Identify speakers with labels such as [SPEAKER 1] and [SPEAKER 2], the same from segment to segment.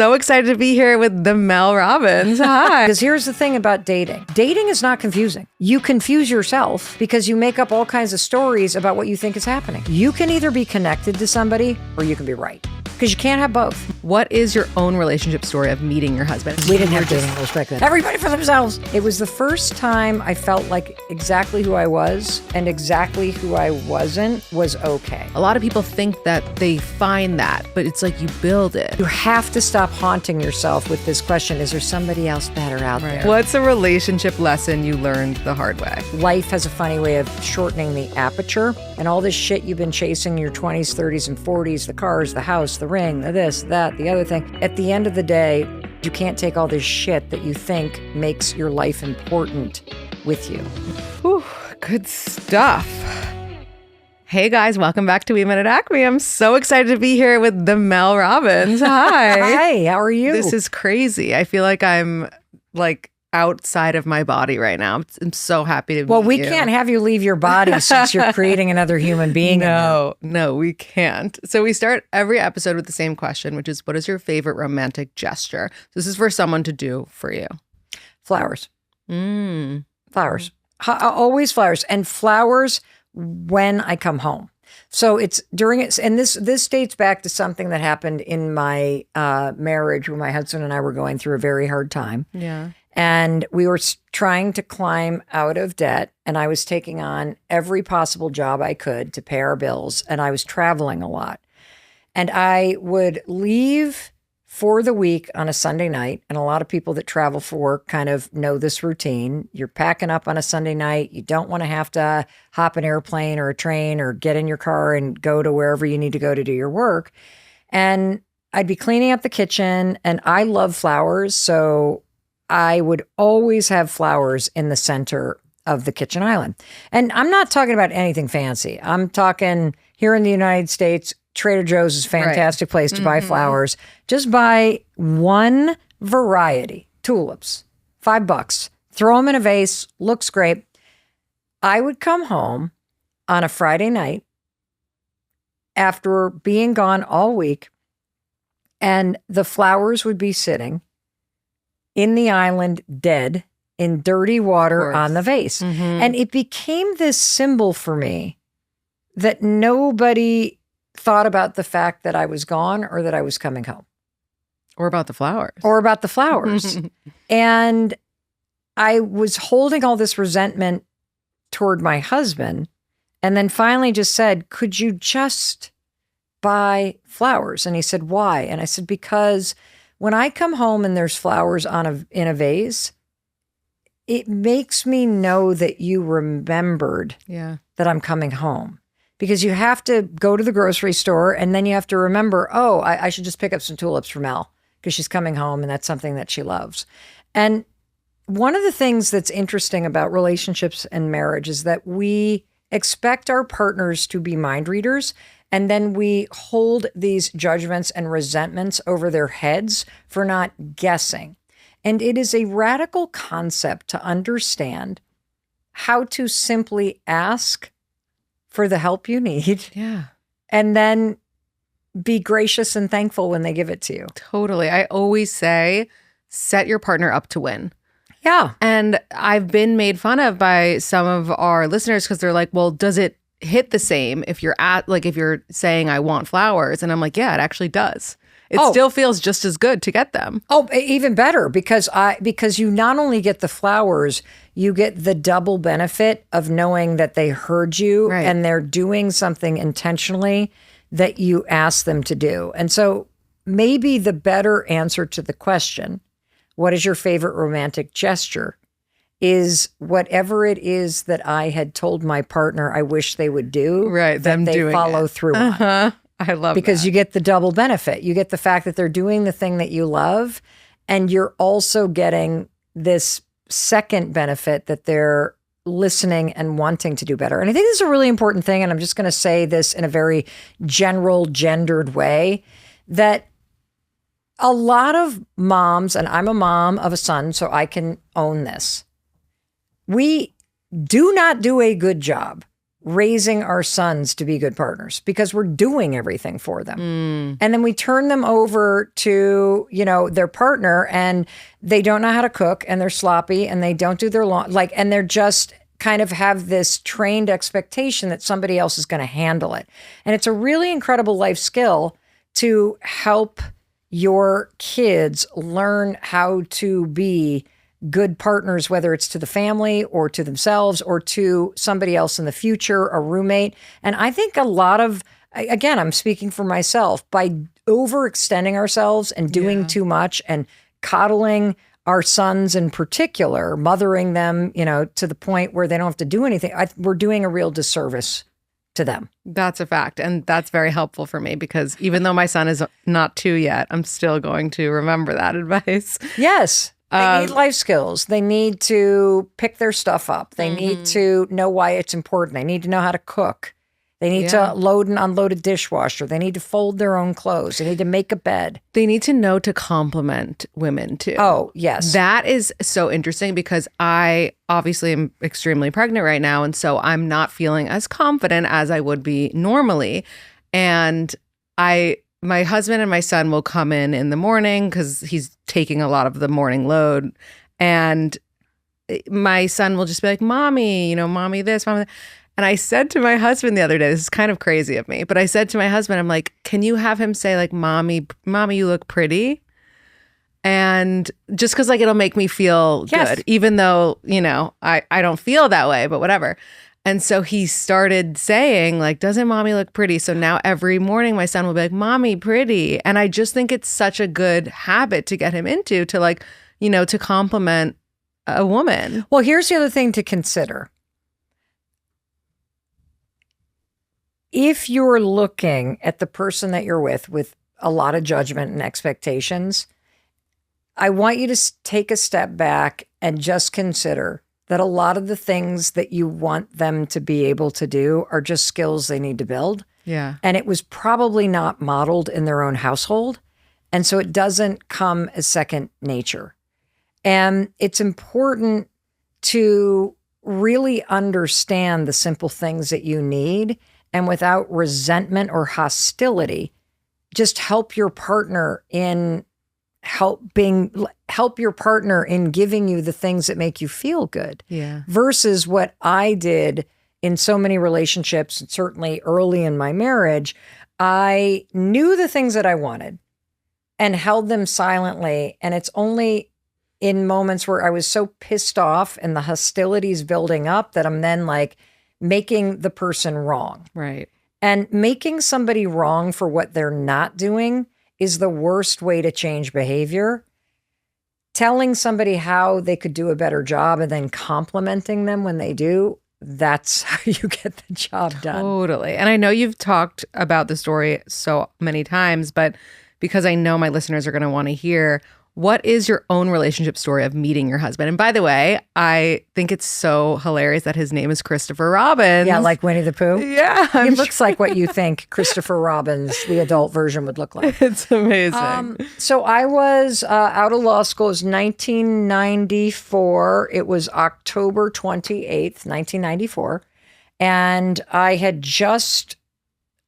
[SPEAKER 1] so excited to be here with the Mel Robbins. Hi.
[SPEAKER 2] Because here's the thing about dating. Dating is not confusing. You confuse yourself because you make up all kinds of stories about what you think is happening. You can either be connected to somebody or you can be right. Because you can't have both.
[SPEAKER 1] What is your own relationship story of meeting your husband?
[SPEAKER 2] We didn't have dating rules back then. Everybody for themselves. It was the first time I felt like exactly who I was and exactly who I wasn't was okay.
[SPEAKER 1] A lot of people think that they find that, but it's like you build it.
[SPEAKER 2] You have to stop haunting yourself with this question, is there somebody else better out there?
[SPEAKER 1] What's a relationship lesson you learned the hard way?
[SPEAKER 2] Life has a funny way of shortening the aperture, and all this shit you've been chasing in your 20s, 30s, and 40s, the cars, the house, the ring, the this, that, the other thing. At the end of the day, you can't take all this shit that you think makes your life important with you.
[SPEAKER 1] Whew, good stuff. Hey guys, welcome back to wemetatacme. I'm so excited to be here with the Mel Robbins. Hi.
[SPEAKER 2] Hi, how are you?
[SPEAKER 1] This is crazy. I feel like I'm outside of my body right now. I'm so happy to be
[SPEAKER 2] Well, we can't have you leave your body since you're creating another human being.
[SPEAKER 1] No, we can't. So we start every episode with the same question, which is, what is your favorite romantic gesture? This is for someone to do for you.
[SPEAKER 2] Flowers. Flowers. Always flowers. And flowers when I come home. So it's during it, and this dates back to something that happened in my marriage when my husband and I were going through a very hard time.
[SPEAKER 1] Yeah.
[SPEAKER 2] And we were trying to climb out of debt, and I was taking on every possible job I could to pay our bills, and I was traveling a lot. And I would leave for the week on a Sunday night, and a lot of people that travel for work kind of know this routine. You're packing up on a Sunday night. You don't want to have to hop an airplane or a train or get in your car and go to wherever you need to go to do your work. And I'd be cleaning up the kitchen, and I love flowers, so I would always have flowers in the center of the kitchen island. And I'm not talking about anything fancy. I'm talking here in the United States, Trader Joe's is a fantastic place to buy flowers. Just buy one variety, tulips, $5. Throw them in a vase, looks great. I would come home on a Friday night after being gone all week, and the flowers would be sitting in the island dead in dirty water on the vase. And it became this symbol for me that nobody thought about the fact that I was gone or that I was coming home.
[SPEAKER 1] Or about the flowers.
[SPEAKER 2] And I was holding all this resentment toward my husband, and then finally just said, could you just buy flowers? And he said, why? And I said, because when I come home and there's flowers in a vase, it makes me know that you remembered that I'm coming home. Because you have to go to the grocery store, and then you have to remember, I should just pick up some tulips for Mel because she's coming home and that's something that she loves. And one of the things that's interesting about relationships and marriage is that we expect our partners to be mind readers, and then we hold these judgments and resentments over their heads for not guessing. And it is a radical concept to understand how to simply ask for the help you need.
[SPEAKER 1] Yeah.
[SPEAKER 2] And then be gracious and thankful when they give it to you.
[SPEAKER 1] Totally. I always say, set your partner up to win.
[SPEAKER 2] Yeah.
[SPEAKER 1] And I've been made fun of by some of our listeners because they're like, well, does it hit the same if you're if you're saying I want flowers? And I'm like, yeah, it actually does. It still feels just as good to get them.
[SPEAKER 2] Oh, even better, because you not only get the flowers, you get the double benefit of knowing that they heard you and they're doing something intentionally that you asked them to do. And so maybe the better answer to the question, what is your favorite romantic gesture, is whatever it is that I had told my partner I wish they would do,
[SPEAKER 1] them
[SPEAKER 2] they
[SPEAKER 1] doing
[SPEAKER 2] follow through on.
[SPEAKER 1] I love
[SPEAKER 2] because you get the double benefit. You get the fact that they're doing the thing that you love, and you're also getting this second benefit that they're listening and wanting to do better. And I think this is a really important thing, and I'm just going to say this in a very general, gendered way, that a lot of moms, and I'm a mom of a son, so I can own this, we do not do a good job raising our sons to be good partners because we're doing everything for them. And then we turn them over to, their partner and they don't know how to cook and they're sloppy and they don't do their and they're just kind of have this trained expectation that somebody else is going to handle it. And it's a really incredible life skill to help your kids learn how to be good partners, whether it's to the family or to themselves or to somebody else in the future, a roommate. And I think a lot of, again, I'm speaking for myself, by overextending ourselves and doing too much and coddling our sons in particular, mothering them, to the point where they don't have to do anything, we're doing a real disservice to them.
[SPEAKER 1] That's a fact. And that's very helpful for me because even though my son is not 2 yet, I'm still going to remember that advice.
[SPEAKER 2] Yes. They need life skills. They need to pick their stuff up. They need to know why it's important. They need to know how to cook. They need to load and unload a dishwasher. They need to fold their own clothes. They need to make a bed.
[SPEAKER 1] They need to know to compliment women too.
[SPEAKER 2] Oh, yes.
[SPEAKER 1] That is so interesting because I obviously am extremely pregnant right now. And so I'm not feeling as confident as I would be normally. And my husband and my son will come in the morning because he's taking a lot of the morning load. And my son will just be like, Mommy, Mommy this, Mommy that. And I said to my husband the other day, this is kind of crazy of me, but I said to my husband, I'm like, can you have him say like, Mommy, you look pretty? And just because it'll make me feel good, even though, I don't feel that way, but whatever. And so he started saying like, doesn't Mommy look pretty? So now every morning my son will be like, Mommy, pretty. And I just think it's such a good habit to get him into, to like, to compliment a woman.
[SPEAKER 2] Well, here's the other thing to consider. If you're looking at the person that you're with a lot of judgment and expectations, I want you to take a step back and just consider that a lot of the things that you want them to be able to do are just skills they need to build.
[SPEAKER 1] Yeah.
[SPEAKER 2] And it was probably not modeled in their own household. And so it doesn't come as second nature. And it's important to really understand the simple things that you need, and without resentment or hostility, just help your partner in giving you the things that make you feel good.
[SPEAKER 1] Yeah.
[SPEAKER 2] Versus what I did in so many relationships, and certainly early in my marriage, I knew the things that I wanted and held them silently. And it's only in moments where I was so pissed off and the hostility's building up that I'm then like making the person wrong.
[SPEAKER 1] Right.
[SPEAKER 2] And making somebody wrong for what they're not doing is the worst way to change behavior. Telling somebody how they could do a better job and then complimenting them when they do, that's how you get the job done.
[SPEAKER 1] Totally. And I know you've talked about the story so many times, but because I know my listeners are going to want to hear, what is your own relationship story of meeting your husband? And by the way, I think it's so hilarious that his name is Christopher Robbins.
[SPEAKER 2] Yeah, like Winnie the Pooh?
[SPEAKER 1] Yeah.
[SPEAKER 2] It looks like what you think Christopher Robbins, the adult version, would look like.
[SPEAKER 1] It's amazing.
[SPEAKER 2] So I was out of law school. It was 1994. It was October 28th, 1994. And I had just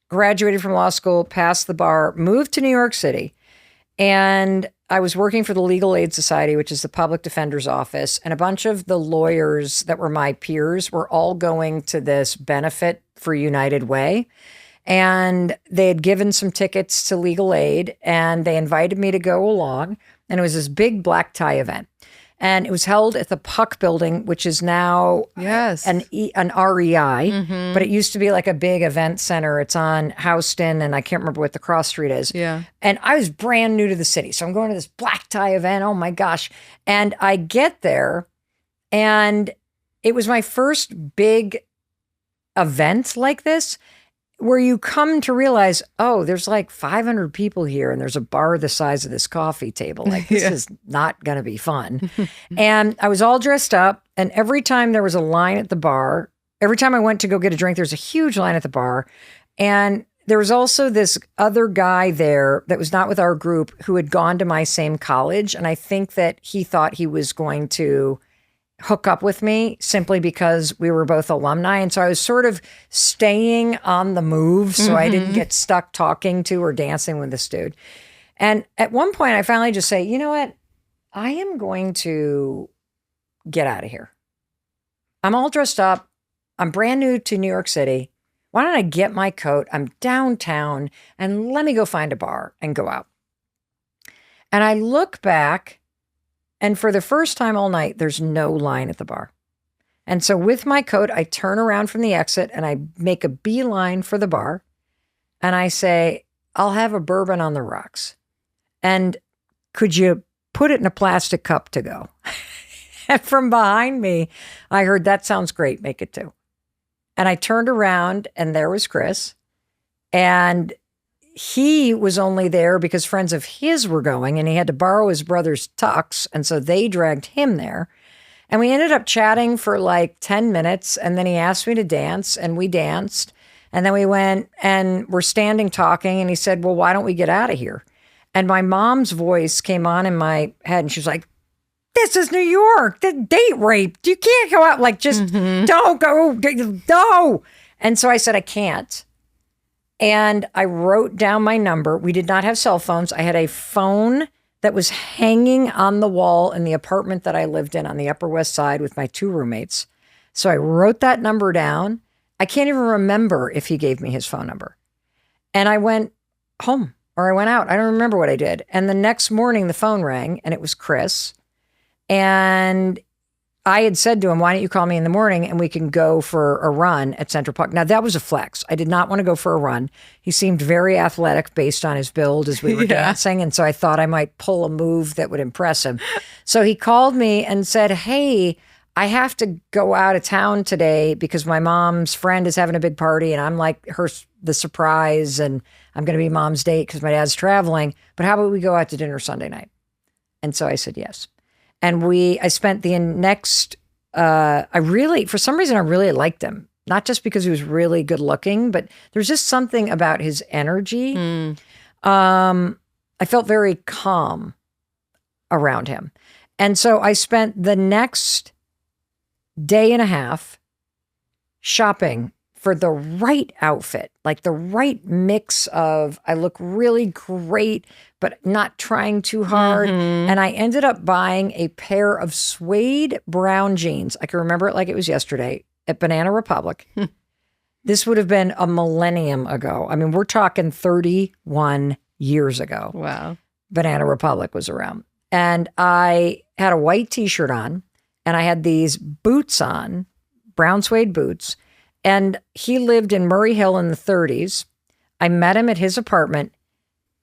[SPEAKER 2] graduated from law school, passed the bar, moved to New York City. And I was working for the Legal Aid Society, which is the public defender's office, and a bunch of the lawyers that were my peers were all going to this benefit for United Way. And they had given some tickets to legal aid, and they invited me to go along. And it was this big black tie event. And it was held at the Puck Building, which is now an REI, but it used to be like a big event center. It's on Houston, and I can't remember what the cross street is.
[SPEAKER 1] Yeah.
[SPEAKER 2] And I was brand new to the city. So I'm going to this black tie event. Oh my gosh. And I get there, and it was my first big event like this, where you come to realize, oh, there's like 500 people here and there's a bar the size of this coffee table. Like, this is not going to be fun. And I was all dressed up, and every time there was a line at the bar, every time I went to go get a drink, there's a huge line at the bar. And there was also this other guy there that was not with our group who had gone to my same college. And I think that he thought he was going to hook up with me simply because we were both alumni. And so I was sort of staying on the move so I didn't get stuck talking to or dancing with this dude. And at one point I finally just say, you know what? I am going to get out of here. I'm all dressed up. I'm brand new to New York City. Why don't I get my coat? I'm downtown and let me go find a bar and go out. And I look back, and for the first time all night, there's no line at the bar. And so with my coat, I turn around from the exit and I make a beeline for the bar. And I say, I'll have a bourbon on the rocks. And could you put it in a plastic cup to go? And from behind me, I heard, that sounds great. Make it two. And I turned around and there was Chris. And he was only there because friends of his were going and he had to borrow his brother's tux. And so they dragged him there. And we ended up chatting for like 10 minutes. And then he asked me to dance and we danced. And then we went and we're standing talking. And he said, well, why don't we get out of here? And my mom's voice came on in my head and she was like, this is New York, the date rape. You can't go out, like, just don't go, no. And so I said, I can't. And I wrote down my number. We did not have cell phones. I had a phone that was hanging on the wall in the apartment that I lived in on the Upper West Side with my 2 roommates. So I wrote that number down. I can't even remember if he gave me his phone number. And I went home or I went out. I don't remember what I did. And the next morning the phone rang and it was Chris. And I had said to him, why don't you call me in the morning and we can go for a run at Central Park? Now, that was a flex. I did not want to go for a run. He seemed very athletic based on his build as we were dancing. And so I thought I might pull a move that would impress him. So he called me and said, hey, I have to go out of town today because my mom's friend is having a big party and I'm like the surprise and I'm going to be mom's date because my dad's traveling. But how about we go out to dinner Sunday night? And so I said yes. And I spent the next, for some reason, I really liked him. Not just because he was really good looking, but there's just something about his energy. I felt very calm around him. And so I spent the next day and a half shopping for the right outfit, like the right mix of, I look really great, but not trying too hard. And I ended up buying a pair of suede brown jeans. I can remember it like it was yesterday at Banana Republic. This would have been a millennium ago. I mean, we're talking 31 years ago.
[SPEAKER 1] Wow.
[SPEAKER 2] Banana Republic was around. And I had a white t-shirt on and I had these boots on, brown suede boots. And he lived in Murray Hill in the 30s. I met him at his apartment.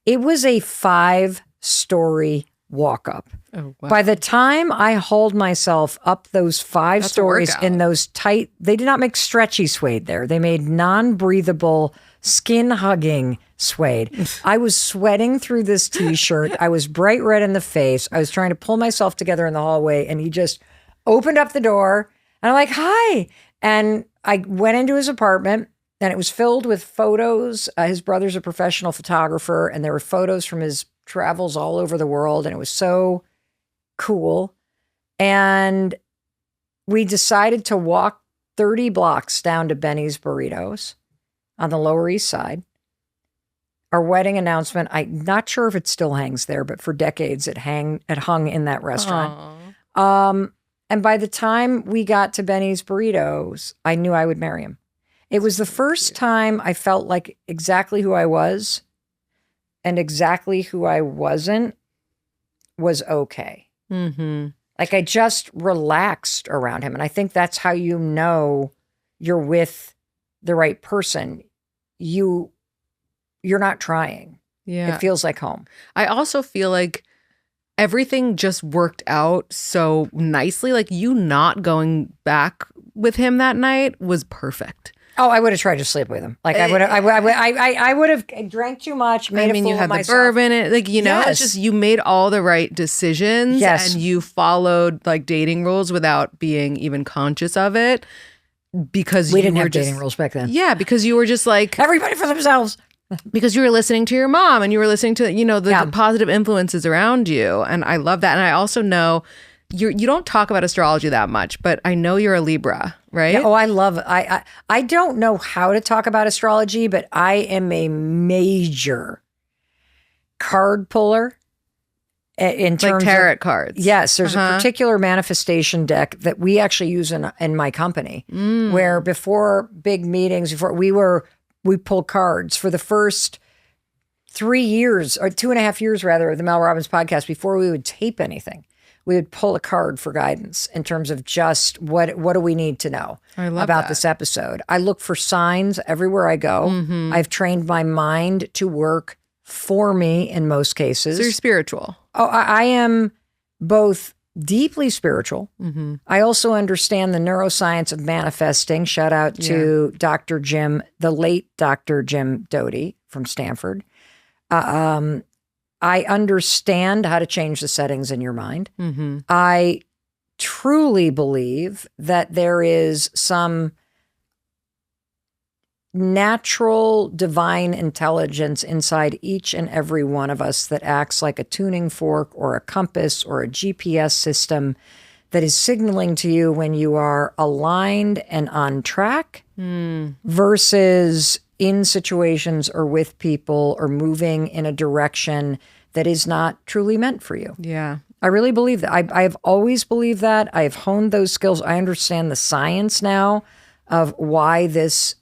[SPEAKER 2] It was a 5-story walk up.
[SPEAKER 1] Oh, wow.
[SPEAKER 2] By the time I hauled myself up those 5 stories in those tight, they did not make stretchy suede there. They made non-breathable, skin-hugging suede. I was sweating through this t-shirt. I was bright red in the face. I was trying to pull myself together in the hallway and he just opened up the door and I'm like, hi. And I went into his apartment and it was filled with photos. His brother's a professional photographer and there were photos from his travels all over the world. And it was so cool. And we decided to walk 30 blocks down to Benny's Burritos on the Lower East Side. Our wedding announcement, I'm not sure if it still hangs there, but for decades it hung in that restaurant. And by the time we got to Benny's Burritos, I knew I would marry him. It was the first time I felt like exactly who I was and exactly who I wasn't was okay. Like I just relaxed around him. And I think that's how you know you're with the right person. You're not trying.
[SPEAKER 1] Yeah.
[SPEAKER 2] It feels like home.
[SPEAKER 1] I also feel like everything just worked out so nicely. Like you not going back with him that night was perfect.
[SPEAKER 2] Oh, I would have tried to sleep with him. Like I would have drank too much. Made a fool
[SPEAKER 1] you had
[SPEAKER 2] of
[SPEAKER 1] the
[SPEAKER 2] myself.
[SPEAKER 1] bourbon, and like it's just you made all the right decisions,
[SPEAKER 2] Yes.
[SPEAKER 1] and you followed like dating rules without being even conscious of it because
[SPEAKER 2] We
[SPEAKER 1] you
[SPEAKER 2] didn't
[SPEAKER 1] were
[SPEAKER 2] have
[SPEAKER 1] just,
[SPEAKER 2] dating rules back then.
[SPEAKER 1] Yeah, because you were just like
[SPEAKER 2] Everybody for themselves.
[SPEAKER 1] because you were listening to your mom and you were listening to the positive influences around you, and I love that. And I also know you don't talk about astrology that much, but I know you're a Libra, right?
[SPEAKER 2] Yeah, I love it. I don't know how to talk about astrology, but I am a major card puller in terms
[SPEAKER 1] like tarot
[SPEAKER 2] of
[SPEAKER 1] cards.
[SPEAKER 2] Yes, there's a particular manifestation deck that we actually use in my company, where before big meetings, we pull cards for the first 3 years or 2.5 years rather of the Mel Robbins podcast. Before we would tape anything, we would pull a card for guidance in terms of just what do we need to know about this episode. I look for signs everywhere I go. I've trained my mind to work for me in most cases.
[SPEAKER 1] So you're spiritual.
[SPEAKER 2] Oh, I am both deeply spiritual. I also understand the neuroscience of manifesting. Shout out to Dr. Jim, the late Dr. Jim Doty from Stanford. I understand how to change the settings in your mind. I truly believe that there is some natural divine intelligence inside each and every one of us that acts like a tuning fork or a compass or a GPS system that is signaling to you when you are aligned and on track versus in situations or with people or moving in a direction that is not truly meant for you.
[SPEAKER 1] Yeah.
[SPEAKER 2] I really believe that. I've always believed that. I've honed those skills. I understand the science now of why this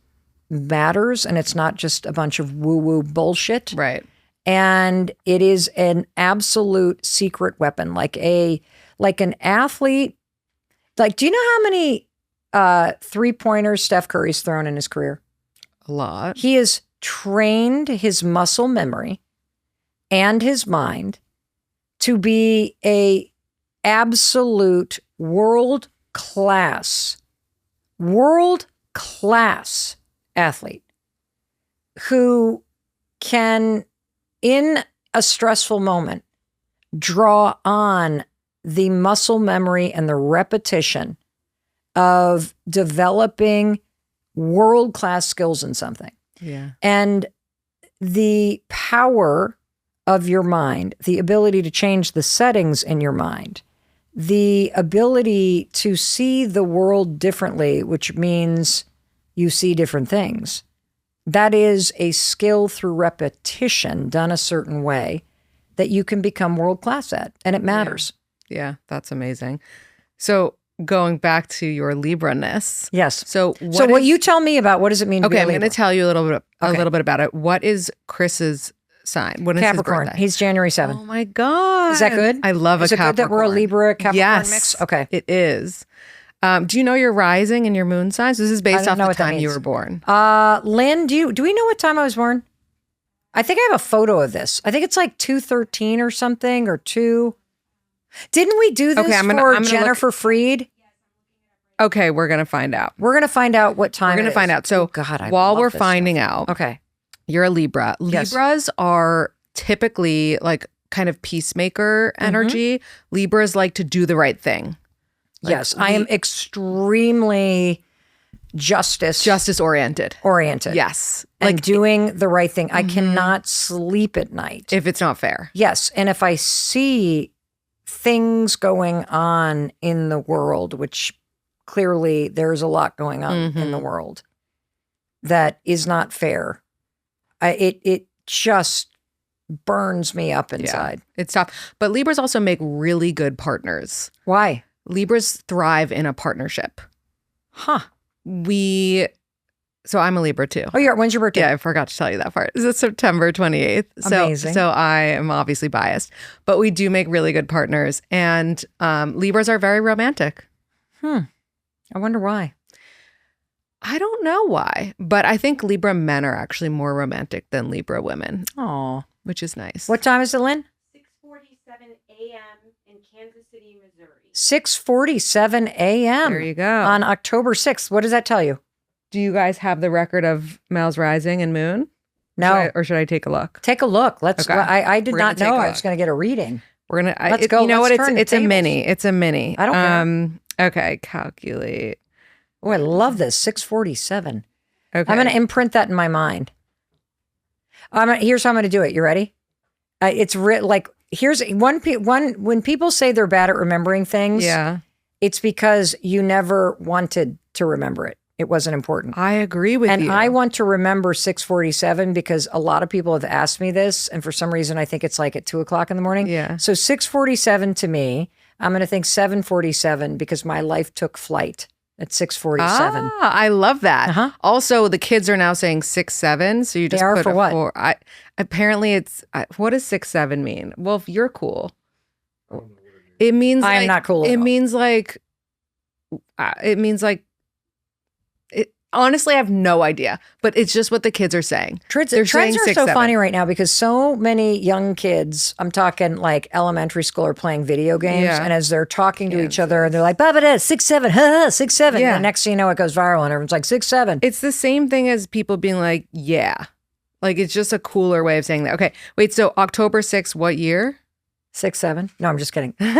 [SPEAKER 2] matters, and it's not just a bunch of woo-woo bullshit.
[SPEAKER 1] Right.
[SPEAKER 2] And it is an absolute secret weapon, like an athlete. Like, do you know how many 3-pointers Steph Curry's thrown in his career?
[SPEAKER 1] A lot.
[SPEAKER 2] He has trained his muscle memory and his mind to be a absolute world class athlete who can, in a stressful moment, draw on the muscle memory and the repetition of developing world-class skills in something.
[SPEAKER 1] Yeah.
[SPEAKER 2] And the power of your mind, the ability to change the settings in your mind, the ability to see the world differently, which means you see different things. That is a skill through repetition done a certain way that you can become world-class at, and it matters.
[SPEAKER 1] Yeah, that's amazing. So going back to your Libra-ness.
[SPEAKER 2] Yes.
[SPEAKER 1] So
[SPEAKER 2] what you tell me about, what does it mean to be a
[SPEAKER 1] I'm
[SPEAKER 2] Libra?
[SPEAKER 1] going to tell you a little bit about it. What is Chris's sign? When is
[SPEAKER 2] Capricorn.
[SPEAKER 1] his birthday?
[SPEAKER 2] He's January 7th.
[SPEAKER 1] Oh my God.
[SPEAKER 2] Is that good?
[SPEAKER 1] I love
[SPEAKER 2] Is
[SPEAKER 1] a
[SPEAKER 2] it
[SPEAKER 1] Capricorn.
[SPEAKER 2] good that we're a Libra Capricorn
[SPEAKER 1] yes,
[SPEAKER 2] mix? Okay.
[SPEAKER 1] It is. Do you know your rising and your moon signs? This is based off the time you
[SPEAKER 2] means.
[SPEAKER 1] were born.
[SPEAKER 2] Lynn, do we know what time I was born? I think I have a photo of this. I think it's like 2:13 or something, or 2. Didn't we do this for Jennifer Freed?
[SPEAKER 1] Okay, we're going to find out.
[SPEAKER 2] We're going to find out what time
[SPEAKER 1] We're going to find out. So while we're finding out,
[SPEAKER 2] okay,
[SPEAKER 1] you're a Libra.
[SPEAKER 2] Yes.
[SPEAKER 1] Libras are typically like kind of peacemaker energy. Libras like to do the right thing.
[SPEAKER 2] Yes, I am extremely justice
[SPEAKER 1] oriented. Yes.
[SPEAKER 2] And doing the right thing. I cannot sleep at night
[SPEAKER 1] if it's not fair.
[SPEAKER 2] Yes. And if I see things going on in the world, which clearly there's a lot going on in the world that is not fair, it just burns me up inside.
[SPEAKER 1] Yeah, it's tough. But Libras also make really good partners.
[SPEAKER 2] Why?
[SPEAKER 1] Libras thrive in a partnership.
[SPEAKER 2] Huh.
[SPEAKER 1] So I'm a Libra too.
[SPEAKER 2] Oh, when's your birthday?
[SPEAKER 1] Yeah, I forgot to tell you that part. It's September 28th.
[SPEAKER 2] Amazing.
[SPEAKER 1] So I am obviously biased, but we do make really good partners. And Libras are very romantic.
[SPEAKER 2] I wonder why.
[SPEAKER 1] I don't know why, but I think Libra men are actually more romantic than Libra women.
[SPEAKER 2] Oh,
[SPEAKER 1] which is nice.
[SPEAKER 2] What time is it, Lynn?
[SPEAKER 3] 6:47 a.m. in Kansas City, Missouri.
[SPEAKER 2] 6:47 a.m.
[SPEAKER 1] There you go.
[SPEAKER 2] On October 6th. What does that tell you?
[SPEAKER 1] Do you guys have the record of Mel's rising and moon?
[SPEAKER 2] No.
[SPEAKER 1] Or should I take a look?
[SPEAKER 2] Take a look. Let's.
[SPEAKER 1] Okay.
[SPEAKER 2] I did not know I was
[SPEAKER 1] look.
[SPEAKER 2] going to get a reading.
[SPEAKER 1] We're gonna.
[SPEAKER 2] Let's go.
[SPEAKER 1] You know
[SPEAKER 2] Let's
[SPEAKER 1] what?
[SPEAKER 2] turn
[SPEAKER 1] It's
[SPEAKER 2] the
[SPEAKER 1] a
[SPEAKER 2] tables.
[SPEAKER 1] mini. It's a mini.
[SPEAKER 2] I don't care.
[SPEAKER 1] Okay. Calculate.
[SPEAKER 2] Oh, I love this. 6:47.
[SPEAKER 1] Okay.
[SPEAKER 2] I'm going to imprint that in my mind. Here's how I'm going to do it. You ready? It's like here's one when people say they're bad at remembering things,
[SPEAKER 1] Yeah.
[SPEAKER 2] it's because you never wanted to remember it. It wasn't important.
[SPEAKER 1] I agree with
[SPEAKER 2] And
[SPEAKER 1] you.
[SPEAKER 2] I want to remember 6:47 because a lot of people have asked me this. And for some reason, I think it's like at 2:00 in the morning.
[SPEAKER 1] Yeah.
[SPEAKER 2] So 6:47 to me, I'm going to think 7:47 because my life took flight at 6:47.
[SPEAKER 1] I love that.
[SPEAKER 2] Uh-huh.
[SPEAKER 1] Also, the kids are now saying 6-7. So you just
[SPEAKER 2] are
[SPEAKER 1] put
[SPEAKER 2] for
[SPEAKER 1] a
[SPEAKER 2] what?
[SPEAKER 1] 4. Apparently it's, what does 6-7 mean? Well, if you're cool. It means
[SPEAKER 2] I am
[SPEAKER 1] like,
[SPEAKER 2] not cool at
[SPEAKER 1] It
[SPEAKER 2] all.
[SPEAKER 1] means like, honestly, I have no idea, but it's just what the kids are saying.
[SPEAKER 2] Trends
[SPEAKER 1] They're
[SPEAKER 2] are
[SPEAKER 1] saying
[SPEAKER 2] so
[SPEAKER 1] 6-7.
[SPEAKER 2] funny right now because so many young kids, I'm talking like elementary school, are playing video games.
[SPEAKER 1] Yeah.
[SPEAKER 2] And as they're talking to each other, they're like, Baba, 6-7, 6-7.
[SPEAKER 1] Yeah.
[SPEAKER 2] And the next thing you know, it goes viral and everyone's like, 6-7.
[SPEAKER 1] It's the same thing as people being like, yeah. Like, it's just a cooler way of saying that. Okay, wait, so October 6th, what year?
[SPEAKER 2] 6-7. No, I'm just kidding.
[SPEAKER 1] What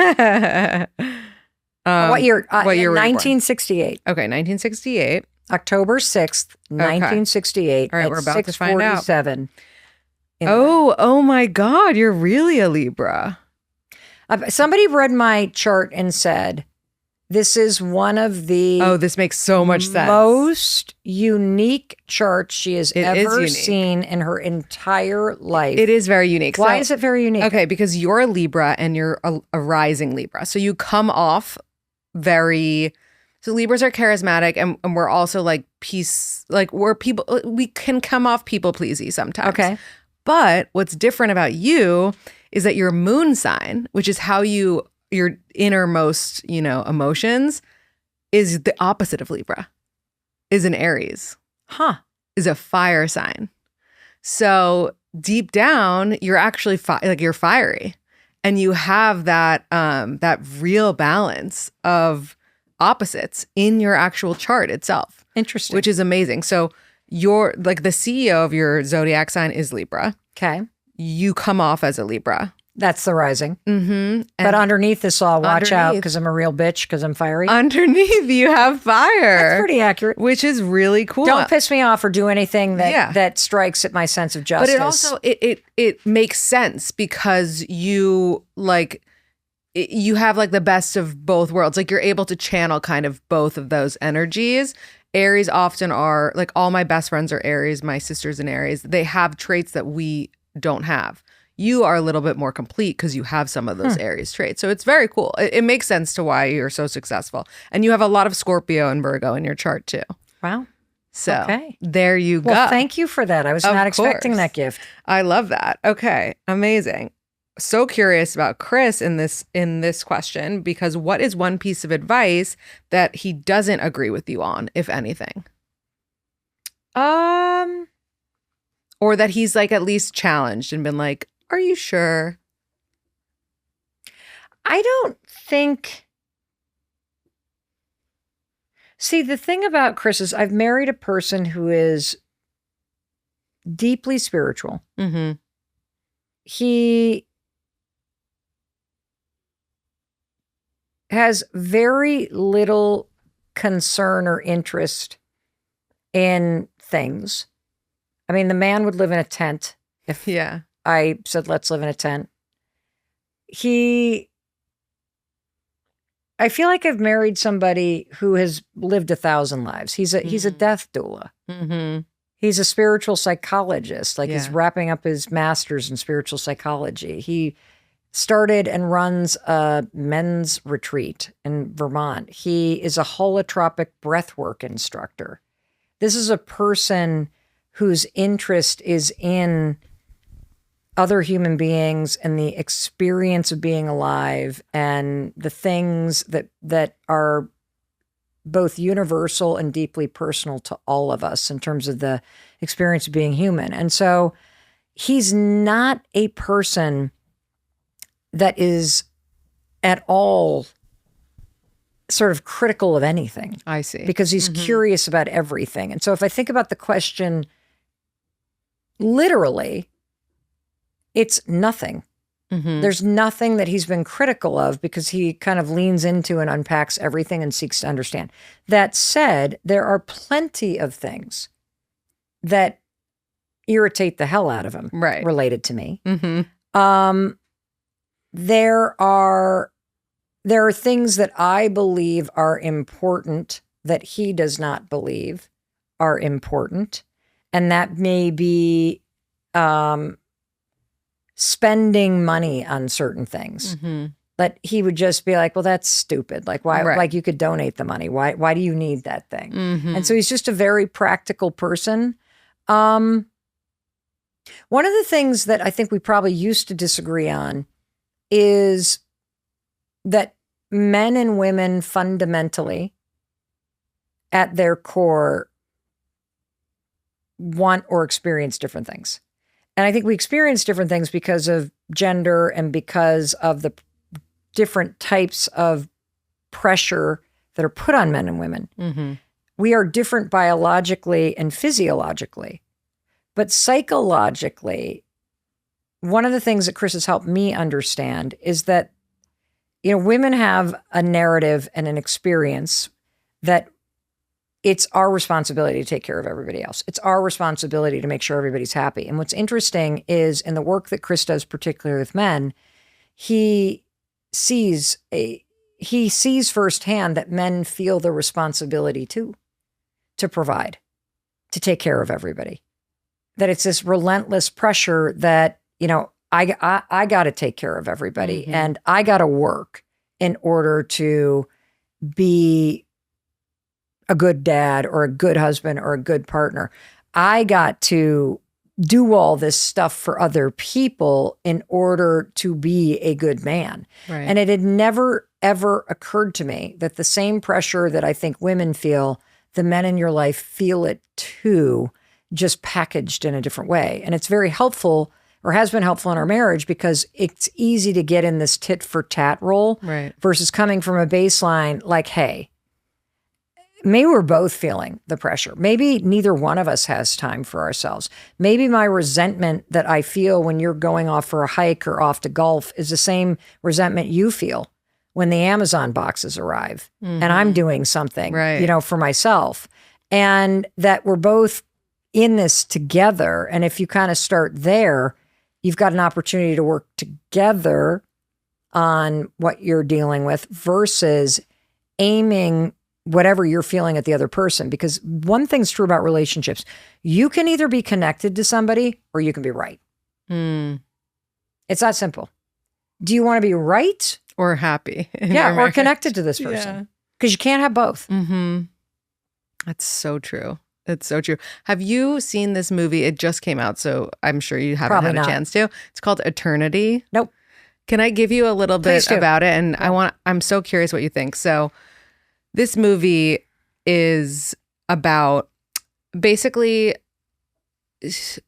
[SPEAKER 2] year?
[SPEAKER 1] What year were you born?
[SPEAKER 2] 1968.
[SPEAKER 1] Okay, 1968.
[SPEAKER 2] October 6th, 1968.
[SPEAKER 1] All right,
[SPEAKER 2] at
[SPEAKER 1] we're about to find out.
[SPEAKER 2] 6:47.
[SPEAKER 1] Oh my God, you're really a Libra.
[SPEAKER 2] Somebody read my chart and said, this is one of the
[SPEAKER 1] This makes so much sense.
[SPEAKER 2] most unique charts she has
[SPEAKER 1] It is
[SPEAKER 2] ever
[SPEAKER 1] unique.
[SPEAKER 2] seen in her entire life.
[SPEAKER 1] It is very unique.
[SPEAKER 2] Why
[SPEAKER 1] So-
[SPEAKER 2] is it very unique?
[SPEAKER 1] Okay, because you're a Libra and you're a rising Libra. So you come off very... So Libras are charismatic and we're also like we can come off people pleasy sometimes.
[SPEAKER 2] Okay.
[SPEAKER 1] But what's different about you is that your moon sign, which is how your innermost, emotions, is the opposite of Libra, is an Aries.
[SPEAKER 2] Huh.
[SPEAKER 1] Is a fire sign. So deep down, you're actually you're fiery, and you have that real balance of opposites in your actual chart itself.
[SPEAKER 2] Interesting.
[SPEAKER 1] Which is amazing. So you're like the CEO of your zodiac sign is Libra.
[SPEAKER 2] Okay.
[SPEAKER 1] You come off as a Libra.
[SPEAKER 2] That's the rising.
[SPEAKER 1] Mm-hmm.
[SPEAKER 2] But underneath this all, watch out
[SPEAKER 1] underneath-
[SPEAKER 2] because I'm a real bitch because I'm fiery.
[SPEAKER 1] Underneath you have fire.
[SPEAKER 2] That's pretty accurate.
[SPEAKER 1] Which is really cool.
[SPEAKER 2] Don't piss me off or do anything
[SPEAKER 1] Yeah.
[SPEAKER 2] that strikes at my sense of justice.
[SPEAKER 1] But it also it makes sense because you you have like the best of both worlds. Like you're able to channel kind of both of those energies. Aries often are like, all my best friends are Aries. My sister's an Aries. They have traits that we don't have. You are a little bit more complete because you have some of those Aries traits. So it's very cool. It makes sense to why you're so successful. And you have a lot of Scorpio and Virgo in your chart too.
[SPEAKER 2] Wow.
[SPEAKER 1] So
[SPEAKER 2] Okay.
[SPEAKER 1] there you go.
[SPEAKER 2] Well, thank you for that. I was
[SPEAKER 1] Of
[SPEAKER 2] not expecting
[SPEAKER 1] course.
[SPEAKER 2] that gift.
[SPEAKER 1] I love that. Okay, amazing. So curious about Chris in this question, because what is one piece of advice that he doesn't agree with you on, if anything? Or that he's like at least challenged and been like, "Are you sure?"
[SPEAKER 2] I don't think. See, the thing about Chris is I've married a person who is deeply spiritual.
[SPEAKER 1] Mm-hmm.
[SPEAKER 2] He has very little concern or interest in things. I mean, the man would live in a tent if
[SPEAKER 1] Yeah.
[SPEAKER 2] I said, let's live in a tent. I feel like I've married somebody who has lived 1,000 lives. He's a death doula.
[SPEAKER 1] Mm-hmm.
[SPEAKER 2] He's a spiritual psychologist. Like he's
[SPEAKER 1] Yeah.
[SPEAKER 2] wrapping up his master's in spiritual psychology. He started and runs a men's retreat in Vermont. He is a holotropic breathwork instructor. This is a person whose interest is in other human beings and the experience of being alive and the things that are both universal and deeply personal to all of us in terms of the experience of being human. And so he's not a person that is at all sort of critical of anything
[SPEAKER 1] I see.
[SPEAKER 2] because he's curious about everything. And so if I think about the question literally, it's nothing.
[SPEAKER 1] Mm-hmm.
[SPEAKER 2] There's nothing that he's been critical of because he kind of leans into and unpacks everything and seeks to understand. That said, there are plenty of things that irritate the hell out of him
[SPEAKER 1] Right.
[SPEAKER 2] related to me.
[SPEAKER 1] Mm-hmm.
[SPEAKER 2] there are things that I believe are important that he does not believe are important. And that may be spending money on certain things. But he would just be like, well, that's stupid. Like, why?
[SPEAKER 1] Right.
[SPEAKER 2] Like, you could donate the money. Why do you need that thing? And so he's just a very practical person. One of the things that I think we probably used to disagree on is that men and women fundamentally, at their core, want or experience different things. And I think we experience different things because of gender and because of the different types of pressure that are put on men and women. We are different biologically and physiologically. But psychologically, one of the things that Chris has helped me understand is that, you know, women have a narrative and an experience that it's our responsibility to take care of everybody else. It's our responsibility to make sure everybody's happy. And what's interesting is in the work that Chris does, particularly with men, he sees firsthand that men feel the responsibility to provide, to take care of everybody. That it's this relentless pressure that, you know, I got to take care of everybody and I got to work in order to be a good dad or a good husband or a good partner. I got to do all this stuff for other people in order to be a good man.
[SPEAKER 1] Right.
[SPEAKER 2] And it had never, ever occurred to me that the same pressure that I think women feel, the men in your life feel it too, just packaged in a different way. And it's very helpful, or has been helpful in our marriage, because it's easy to get in this tit for tat role versus coming from a baseline like, hey, maybe we're both feeling the pressure. Maybe neither one of us has time for ourselves. Maybe my resentment that I feel when you're going off for a hike or off to golf is the same resentment you feel when the Amazon boxes arrive and I'm doing something, you know, for myself. And that we're both in this together. And if you kind of start there, you've got an opportunity to work together on what you're dealing with versus aiming whatever you're feeling at the other person. Because one thing's true about relationships. You can either be connected to somebody or you can be right. It's that simple. Do you want to be right?
[SPEAKER 1] Or happy.
[SPEAKER 2] Or connected to this person. Because you can't have both.
[SPEAKER 1] That's so true. It's so true. Have you seen this movie? It just came out, so I'm sure you haven't
[SPEAKER 2] Probably
[SPEAKER 1] had a
[SPEAKER 2] not.
[SPEAKER 1] chance to. It's called Eternity.
[SPEAKER 2] Nope.
[SPEAKER 1] Can I give you a little bit about it? And I'm so curious what you think. So this movie is about basically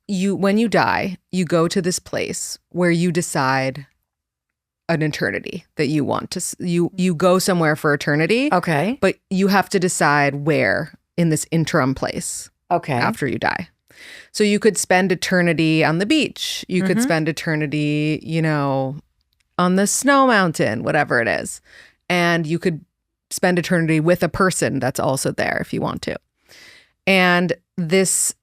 [SPEAKER 1] when you die, you go to this place where you decide an eternity that you want to, you go somewhere for eternity.
[SPEAKER 2] Okay.
[SPEAKER 1] But you have to decide where in this interim place.
[SPEAKER 2] Okay.
[SPEAKER 1] After you die. So you could spend eternity on the beach. You could spend eternity, you know, on the snow mountain, whatever it is. And you could spend eternity with a person that's also there if you want to. And this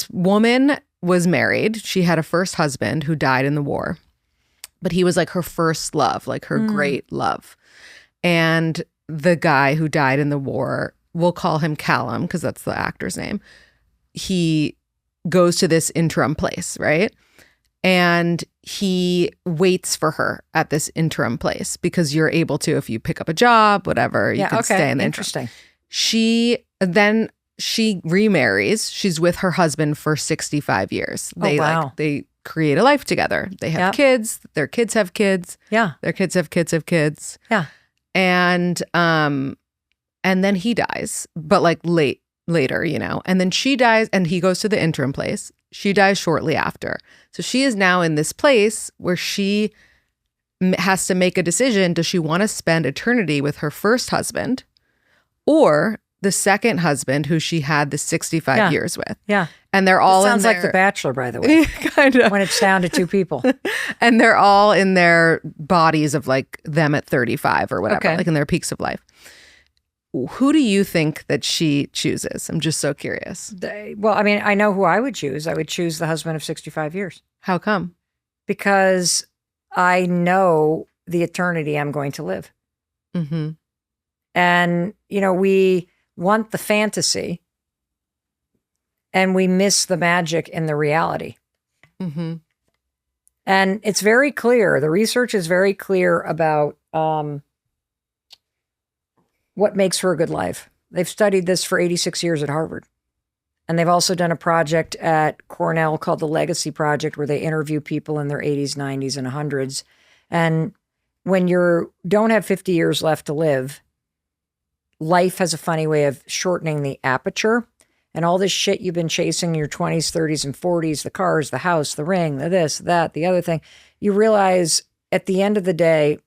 [SPEAKER 1] woman was married. She had a first husband who died in the war. But he was like her first love, like her great love. And the guy who died in the war, we'll call him Callum because that's the actor's name. He goes to this interim place, right? And he waits for her at this interim place because you're able to, if you pick up a job, whatever, you can stay in the interim. She remarries. She's with her husband for 65 years. They create a life together. They have kids. Their kids have kids.
[SPEAKER 2] Yeah.
[SPEAKER 1] Their kids have kids have kids.
[SPEAKER 2] Yeah.
[SPEAKER 1] And then he dies, but like later, you know. And then she dies and he goes to the interim place. She dies shortly after. So she is now in this place where she has to make a decision. Does she want to spend eternity with her first husband or the second husband who she had the 65 years with?
[SPEAKER 2] Yeah.
[SPEAKER 1] And they're all
[SPEAKER 2] sounds like The Bachelor, by the way.
[SPEAKER 1] kind of.
[SPEAKER 2] When it's down to two people.
[SPEAKER 1] And they're all in their bodies of like them at 35 or whatever, like in their peaks of life. Who do you think that she chooses? I'm just so curious.
[SPEAKER 2] Well, I mean, I know who I would choose. I would choose the husband of 65 years.
[SPEAKER 1] How come?
[SPEAKER 2] Because I know the eternity I'm going to live.
[SPEAKER 1] Mm-hmm.
[SPEAKER 2] And, we want the fantasy and we miss the magic in the reality.
[SPEAKER 1] Mm-hmm.
[SPEAKER 2] And it's very clear. The research is very clear about what makes for a good life. They've studied this for 86 years at Harvard. And they've also done a project at Cornell called the Legacy Project, where they interview people in their 80s, 90s, and 100s. And when you don't have 50 years left to live, life has a funny way of shortening the aperture. And all this shit you've been chasing in your 20s, 30s, and 40s, the cars, the house, the ring, the this, that, the other thing, you realize at the end of the day,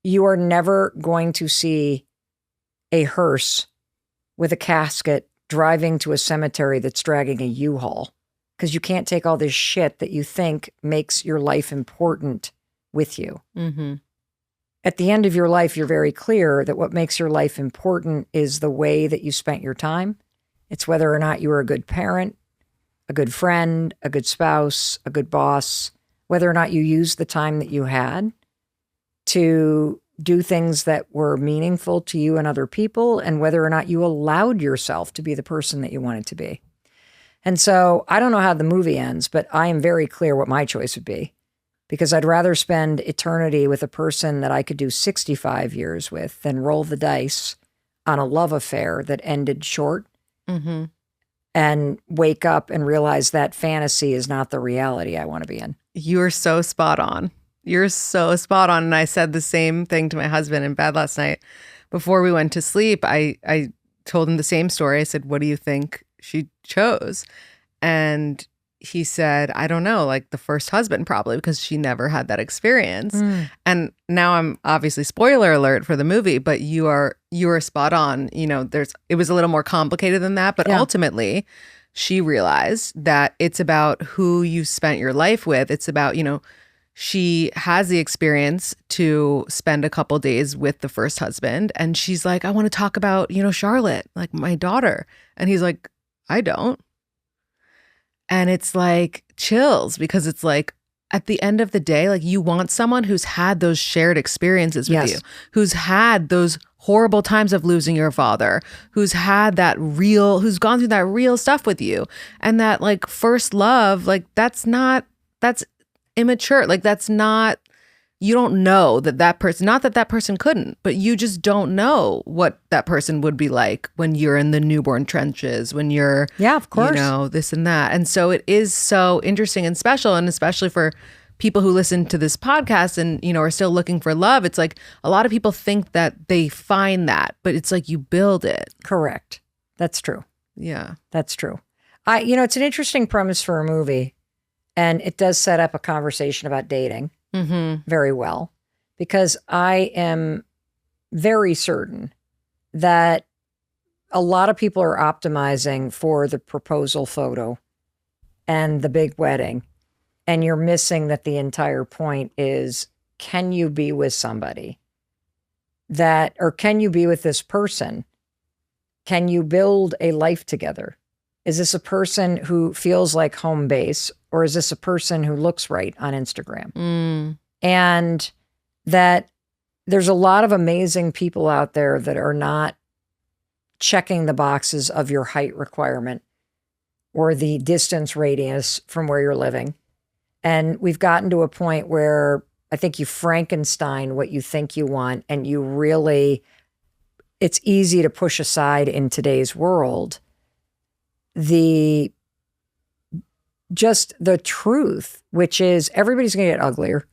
[SPEAKER 2] you are never going to see a hearse with a casket driving to a cemetery that's dragging a U-Haul, because you can't take all this shit that you think makes your life important with you.
[SPEAKER 1] Mm-hmm.
[SPEAKER 2] At the end of your life, you're very clear that what makes your life important is the way that you spent your time. It's whether or not you were a good parent, a good friend, a good spouse, a good boss, whether or not you used the time that you had to do things that were meaningful to you and other people, and whether or not you allowed yourself to be the person that you wanted to be. And so I don't know how the movie ends, but I am very clear what my choice would be, because I'd rather spend eternity with a person that I could do 65 years with than roll the dice on a love affair that ended short.
[SPEAKER 1] Mm-hmm.
[SPEAKER 2] And wake up and realize that fantasy is not the reality I want to be in.
[SPEAKER 1] You're so spot on. You're so spot on. And I said the same thing to my husband in bed last night. Before we went to sleep, I told him the same story. I said, what do you think she chose? And he said, I don't know, like the first husband probably, because she never had that experience. And now I'm obviously spoiler alert for the movie, but you are spot on. It was a little more complicated than that, but ultimately she realized that it's about who you spent your life with. It's about, she has the experience to spend a couple days with the first husband. And she's like, I want to talk about, Charlotte, like my daughter. And he's like, I don't. And it's like chills, because it's like at the end of the day, like you want someone who's had those shared experiences with you, who's had those horrible times of losing your father, who's gone through that real stuff with you. And that like first love, like that's immature. Like that's not, you don't know that person, not that person couldn't, but you just don't know what that person would be like when you're in the newborn trenches, when you're,
[SPEAKER 2] of course,
[SPEAKER 1] this and that. And so it is so interesting and special. And especially for people who listen to this podcast and, are still looking for love. It's like a lot of people think that they find that, but it's like you build it.
[SPEAKER 2] Correct. That's true.
[SPEAKER 1] Yeah.
[SPEAKER 2] That's true. It's an interesting premise for a movie. And it does set up a conversation about dating very well, because I am very certain that a lot of people are optimizing for the proposal photo and the big wedding. And you're missing that the entire point is, can you be with somebody or can you be with this person? Can you build a life together? Is this a person who feels like home base, or is this a person who looks right on Instagram? And that there's a lot of amazing people out there that are not checking the boxes of your height requirement or the distance radius from where you're living. And we've gotten to a point where I think you Frankenstein what you think you want, and it's easy to push aside in today's world the truth, which is everybody's going to get uglier.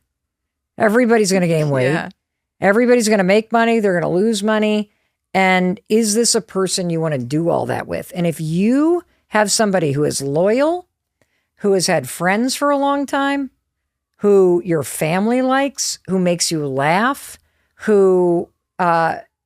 [SPEAKER 2] Everybody's going to gain weight.
[SPEAKER 1] Yeah.
[SPEAKER 2] Everybody's going to make money. They're going to lose money. And is this a person you want to do all that with? And if you have somebody who is loyal, who has had friends for a long time, who your family likes, who makes you laugh, who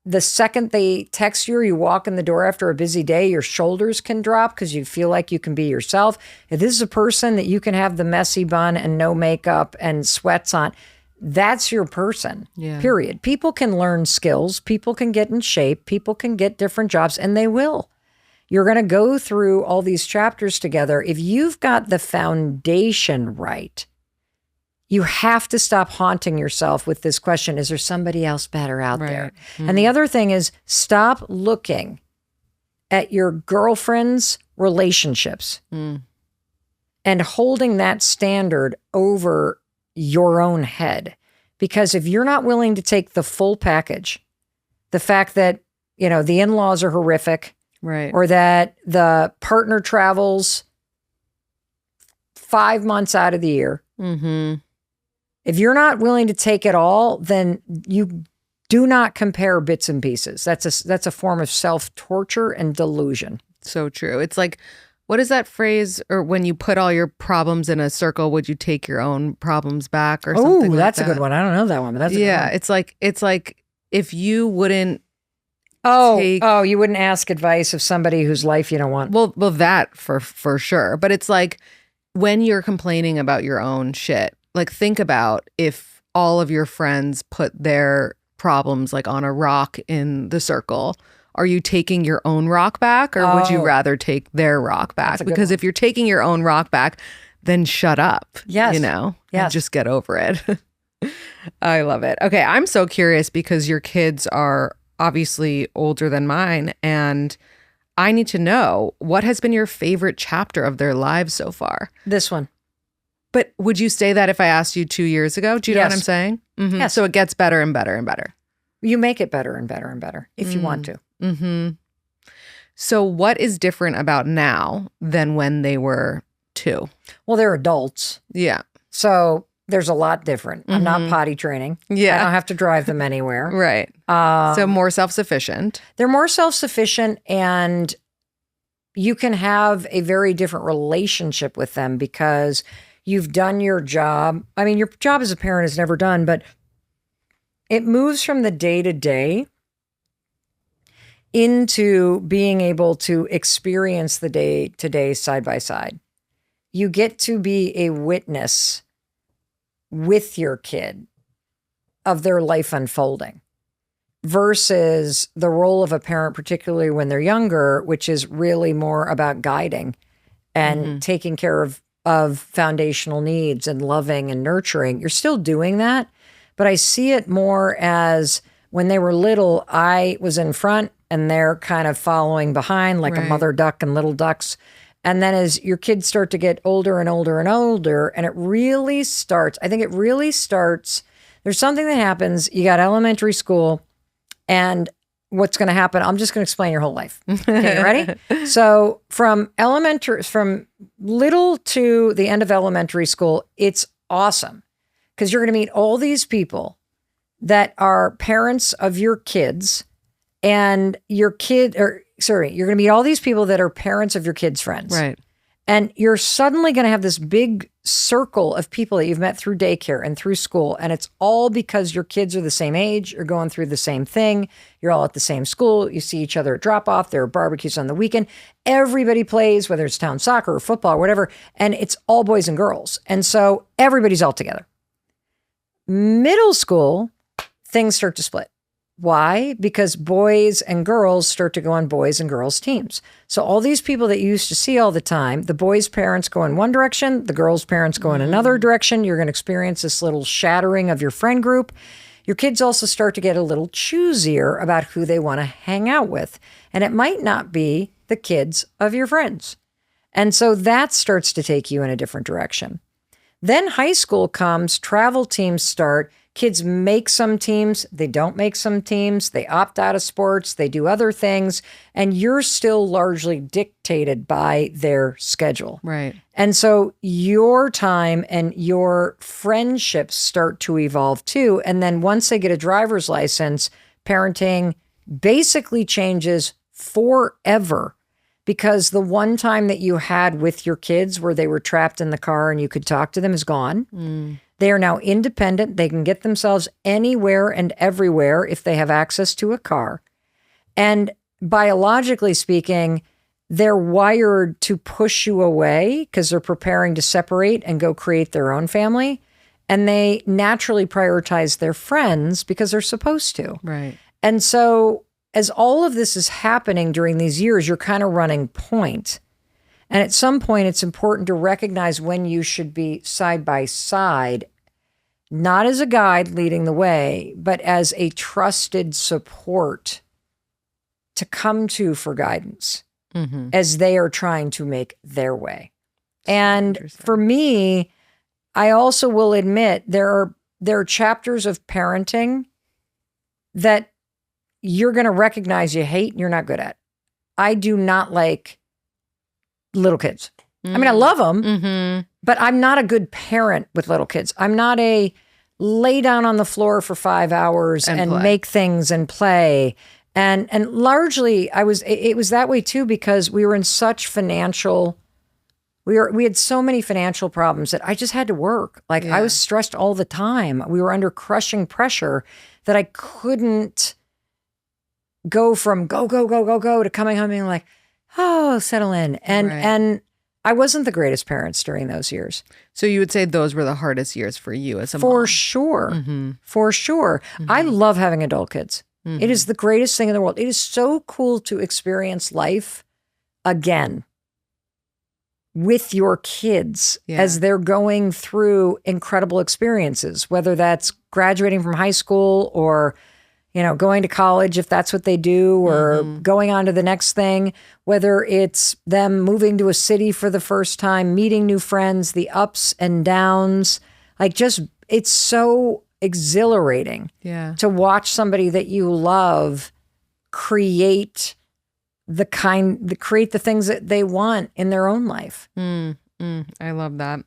[SPEAKER 2] the second they text you or you walk in the door after a busy day, your shoulders can drop because you feel like you can be yourself. If this is a person that you can have the messy bun and no makeup and sweats on, that's your person, period. People can learn skills. People can get in shape. People can get different jobs, and they will. You're going to go through all these chapters together. If you've got the foundation right, you have to stop haunting yourself with this question, is there somebody else better out there?
[SPEAKER 1] Mm-hmm.
[SPEAKER 2] And the other thing is stop looking at your girlfriend's relationships and holding that standard over your own head. Because if you're not willing to take the full package, the fact that, you know, the in-laws are horrific,
[SPEAKER 1] right,
[SPEAKER 2] or that the partner travels 5 months out of the year, if you're not willing to take it all, then you do not compare bits and pieces. That's a form of self-torture and delusion.
[SPEAKER 1] So true. It's like, what is that phrase? Or when you put all your problems in a circle, would you take your own problems back or something?
[SPEAKER 2] Oh, that's
[SPEAKER 1] like
[SPEAKER 2] a good one. I don't know that one, but that's a good one.
[SPEAKER 1] It's like if you wouldn't.
[SPEAKER 2] You wouldn't ask advice of somebody whose life you don't want.
[SPEAKER 1] Well, that for sure. But it's like when you're complaining about your own shit, like think about if all of your friends put their problems like on a rock in the circle. Are you taking your own rock back, or would you rather take their rock back? Because if you're taking your own rock back, then shut up.
[SPEAKER 2] Yes.
[SPEAKER 1] You know, and just get over it. I love it. Okay. I'm so curious because your kids are obviously older than mine, and I need to know, what has been your favorite chapter of their lives so far?
[SPEAKER 2] This one.
[SPEAKER 1] But would you say that if I asked you 2 years ago? Do you know what I'm saying?
[SPEAKER 2] Yes.
[SPEAKER 1] So it gets better and better and better.
[SPEAKER 2] You make it better and better and better if you want to.
[SPEAKER 1] So what is different about now than when they were 2?
[SPEAKER 2] Well, they're adults.
[SPEAKER 1] Yeah.
[SPEAKER 2] So there's a lot different. I'm not potty training.
[SPEAKER 1] Yeah.
[SPEAKER 2] I don't have to drive them anywhere.
[SPEAKER 1] Right. So more self-sufficient.
[SPEAKER 2] They're more self-sufficient, and you can have a very different relationship with them because you've done your job. I mean, your job as a parent is never done, but it moves from the day-to-day into being able to experience the day-to-day side by side. You get to be a witness with your kid of their life unfolding versus the role of a parent, particularly when they're younger, which is really more about guiding and taking care of foundational needs and loving and nurturing. You're still doing that, but I see it more as when they were little, I was in front and they're kind of following behind like a mother duck and little ducks. And then as your kids start to get older and older and older, and it really starts, I think it really starts, there's something that happens. You got elementary school, and what's going to happen, I'm just going to explain your whole life. Okay, you ready? So from little to the end of elementary school, it's awesome because you're going to meet all these people that are parents of your kids, and you're going to meet all these people that are parents of your kids' friends.
[SPEAKER 1] Right.
[SPEAKER 2] And you're suddenly going to have this big circle of people that you've met through daycare and through school. And it's all because your kids are the same age. You're going through the same thing. You're all at the same school. You see each other at drop off. There are barbecues on the weekend. Everybody plays, whether it's town soccer or football or whatever. And it's all boys and girls. And so everybody's all together. Middle school, things start to split. Why? Because boys and girls start to go on boys and girls teams. So all these people that you used to see all the time, the boys' parents go in one direction, the girls' parents go in another direction. You're going to experience this little shattering of your friend group. Your kids also start to get a little choosier about who they want to hang out with. And it might not be the kids of your friends. And so that starts to take you in a different direction. Then high school comes, travel teams start. Kids make some teams, they don't make some teams, they opt out of sports, they do other things, and you're still largely dictated by their schedule.
[SPEAKER 1] Right.
[SPEAKER 2] And so your time and your friendships start to evolve too. And then once they get a driver's license, parenting basically changes forever, because the one time that you had with your kids where they were trapped in the car and you could talk to them is gone. They are now independent. They can get themselves anywhere and everywhere if they have access to a car. And biologically speaking, they're wired to push you away because they're preparing to separate and go create their own family. And they naturally prioritize their friends because they're supposed to.
[SPEAKER 1] Right.
[SPEAKER 2] And so as all of this is happening during these years, you're kind of running point. And at some point, it's important to recognize when you should be side by side not as a guide leading the way, but as a trusted support to come to for guidance as they are trying to make their way. And for me, I also will admit there are chapters of parenting that you're going to recognize you hate and you're not good at. I do not like little kids. I mean, I love them, but I'm not a good parent with little kids. I'm not a lay down on the floor for 5 hours and make things and play. And largely it was that way too, because we were in such financial, we had so many financial problems that I just had to work. Like I was stressed all the time. We were under crushing pressure that I couldn't go from go to coming home being like, oh, settle in. And I wasn't the greatest parents during those years.
[SPEAKER 1] So you would say those were the hardest years for you as a mom?
[SPEAKER 2] For sure. For sure. I love having adult kids. It is the greatest thing in the world. It is so cool to experience life again with your kids as they're going through incredible experiences, whether that's graduating from high school or, you know, going to college if that's what they do, or going on to the next thing, whether it's them moving to a city for the first time, meeting new friends, the ups and downs, like just, it's so exhilarating to watch somebody that you love create create the things that they want in their own life.
[SPEAKER 1] I love that.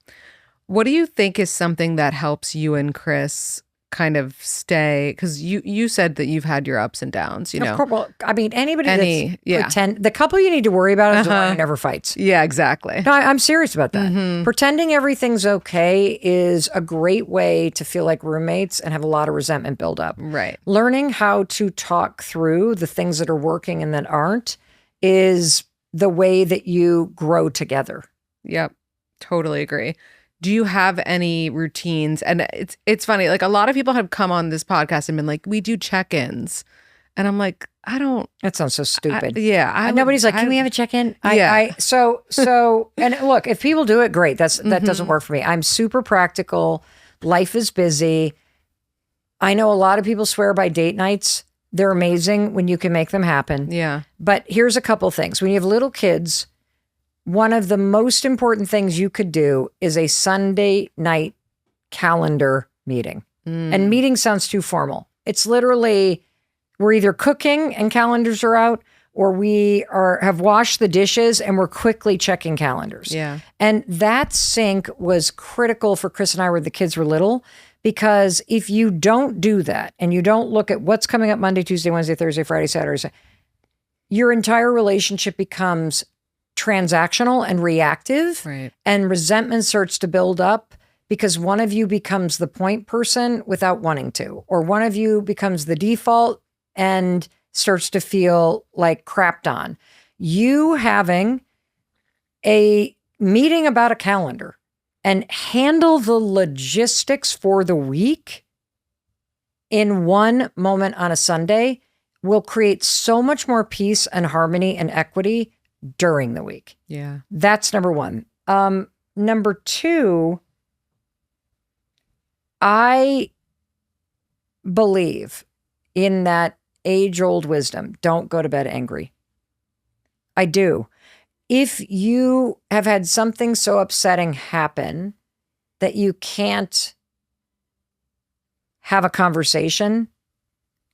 [SPEAKER 1] What do you think is something that helps you and Chris kind of stay, because you said that you've had your ups and downs, you know?
[SPEAKER 2] Well, I mean, anybody the couple you need to worry about is the one who never fights.
[SPEAKER 1] Yeah, exactly.
[SPEAKER 2] No, I'm serious about that. Pretending everything's okay is a great way to feel like roommates and have a lot of resentment build up.
[SPEAKER 1] Right.
[SPEAKER 2] Learning how to talk through the things that are working and that aren't is the way that you grow together.
[SPEAKER 1] Yep. Totally agree. Do you have any routines? And it's funny, like a lot of people have come on this podcast and been like, we do check-ins. And I'm like, I don't.
[SPEAKER 2] That sounds so stupid.
[SPEAKER 1] Nobody's
[SPEAKER 2] like, can we have a check-in? So, and look, if people do it, great. That doesn't work for me. I'm super practical. Life is busy. I know a lot of people swear by date nights. They're amazing when you can make them happen.
[SPEAKER 1] Yeah.
[SPEAKER 2] But here's a couple things. When you have little kids, one of the most important things you could do is a Sunday night calendar meeting. And meeting sounds too formal. It's literally, we're either cooking and calendars are out, or we have washed the dishes and we're quickly checking calendars.
[SPEAKER 1] Yeah.
[SPEAKER 2] And that sync was critical for Chris and I when the kids were little, because if you don't do that and you don't look at what's coming up Monday, Tuesday, Wednesday, Thursday, Friday, Saturday, your entire relationship becomes transactional and reactive,
[SPEAKER 1] right?
[SPEAKER 2] And resentment starts to build up because one of you becomes the point person without wanting to, or one of you becomes the default and starts to feel like crapped on. You having a meeting about a calendar and handle the logistics for the week in one moment on a Sunday will create so much more peace and harmony and equity during the week.
[SPEAKER 1] Yeah.
[SPEAKER 2] That's number one. Number two, I believe in that age-old wisdom. Don't go to bed angry. I do. If you have had something so upsetting happen that you can't have a conversation,